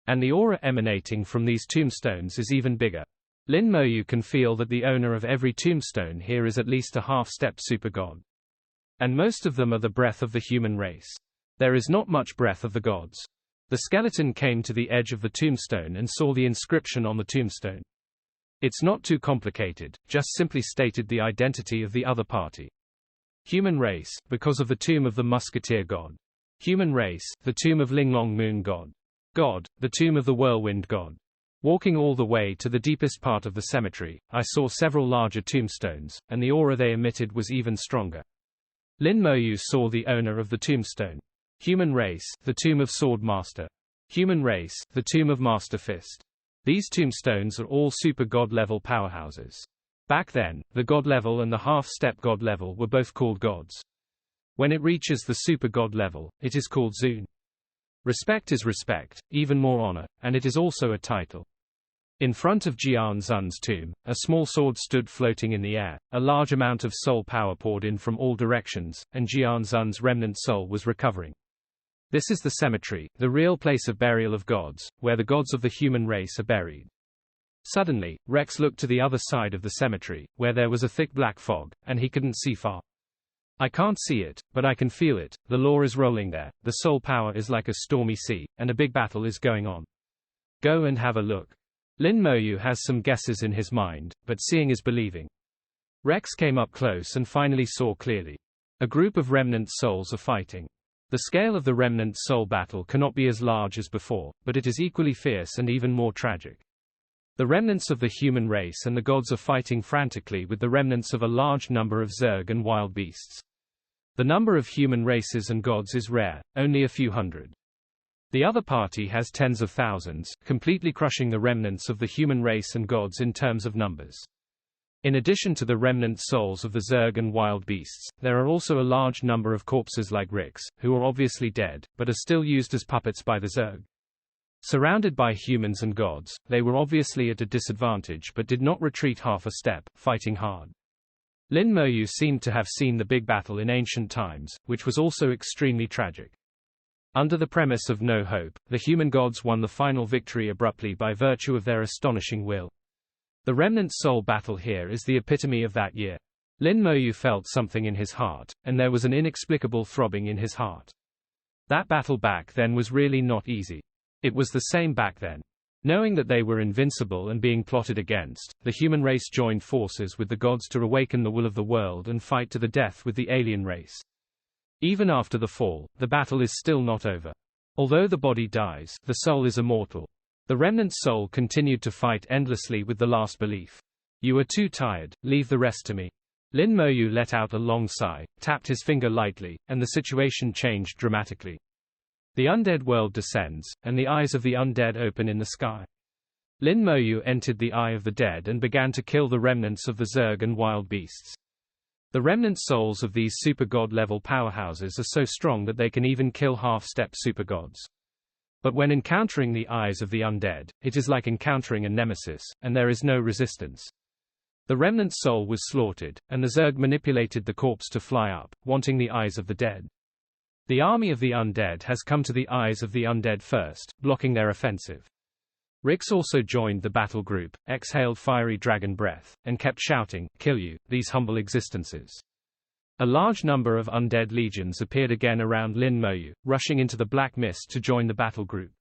And the aura emanating from these tombstones is even bigger. Lin Moyu can feel that the owner of every tombstone here is at least a half-step super-god. And most of them are the breath of the human race. There is not much breath of the gods. The skeleton came to the edge of the tombstone and saw the inscription on the tombstone. It's not too complicated, just simply stated the identity of the other party. Human race, because of the tomb of the musketeer god. Human race, the tomb of Linglong moon god. God, the tomb of the whirlwind god. Walking all the way to the deepest part of the cemetery, I saw several larger tombstones, and the aura they emitted was even stronger. Lin Moyu saw the owner of the tombstone. Human race, the tomb of sword master. Human race, the tomb of master fist. These tombstones are all super god level powerhouses. Back then, the god level and the half-step god level were both called gods. When it reaches the super god level, it is called Zun. Respect is respect, even more honor, and it is also a title. In front of Jian Zun's tomb, a small sword stood floating in the air. A large amount of soul power poured in from all directions, and Jian Zun's remnant soul was recovering. This is the cemetery, the real place of burial of gods, where the gods of the human race are buried. Suddenly, Rex looked to the other side of the cemetery, where there was a thick black fog, and he couldn't see far. I can't see it, but I can feel it. The law is rolling there, the soul power is like a stormy sea, and a big battle is going on. Go and have a look. Lin Moyu has some guesses in his mind, but seeing is believing. Rex came up close and finally saw clearly. A group of remnant souls are fighting. The scale of the remnant soul battle cannot be as large as before, but it is equally fierce and even more tragic. The remnants of the human race and the gods are fighting frantically with the remnants of a large number of Zerg and wild beasts. The number of human races and gods is rare, only a few hundred. The other party has tens of thousands, completely crushing the remnants of the human race and gods in terms of numbers. In addition to the remnant souls of the Zerg and wild beasts, there are also a large number of corpses like Rix, who are obviously dead, but are still used as puppets by the Zerg. Surrounded by humans and gods, they were obviously at a disadvantage but did not retreat half a step, fighting hard. Lin Moyu seemed to have seen the big battle in ancient times, which was also extremely tragic. Under the premise of no hope, the human gods won the final victory abruptly by virtue of their astonishing will. The remnant soul battle here is the epitome of that year. Lin Moyu felt something in his heart, and there was an inexplicable throbbing in his heart. That battle back then was really not easy. It was the same back then. Knowing that they were invincible and being plotted against, the human race joined forces with the gods to awaken the will of the world and fight to the death with the alien race. Even after the fall, the battle is still not over. Although the body dies, the soul is immortal. The remnant soul continued to fight endlessly with the last belief. You are too tired, leave the rest to me. Lin Moyu let out a long sigh, tapped his finger lightly, and the situation changed dramatically. The undead world descends, and the eyes of the undead open in the sky. Lin Moyu entered the Eye of the Dead and began to kill the remnants of the Zerg and wild beasts. The remnant souls of these super god-level powerhouses are so strong that they can even kill half-step super gods. But when encountering the eyes of the undead, it is like encountering a nemesis, and there is no resistance. The remnant soul was slaughtered, and the Zerg manipulated the corpse to fly up, wanting the eyes of the dead. The army of the undead has come to the eyes of the undead first, blocking their offensive. Rix also joined the battle group, exhaled fiery dragon breath, and kept shouting, "Kill you, these humble existences." A large number of undead legions appeared again around Lin Moyu, rushing into the black mist to join the battle group.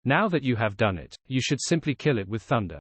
Now that you have done it, you should simply kill it with thunder.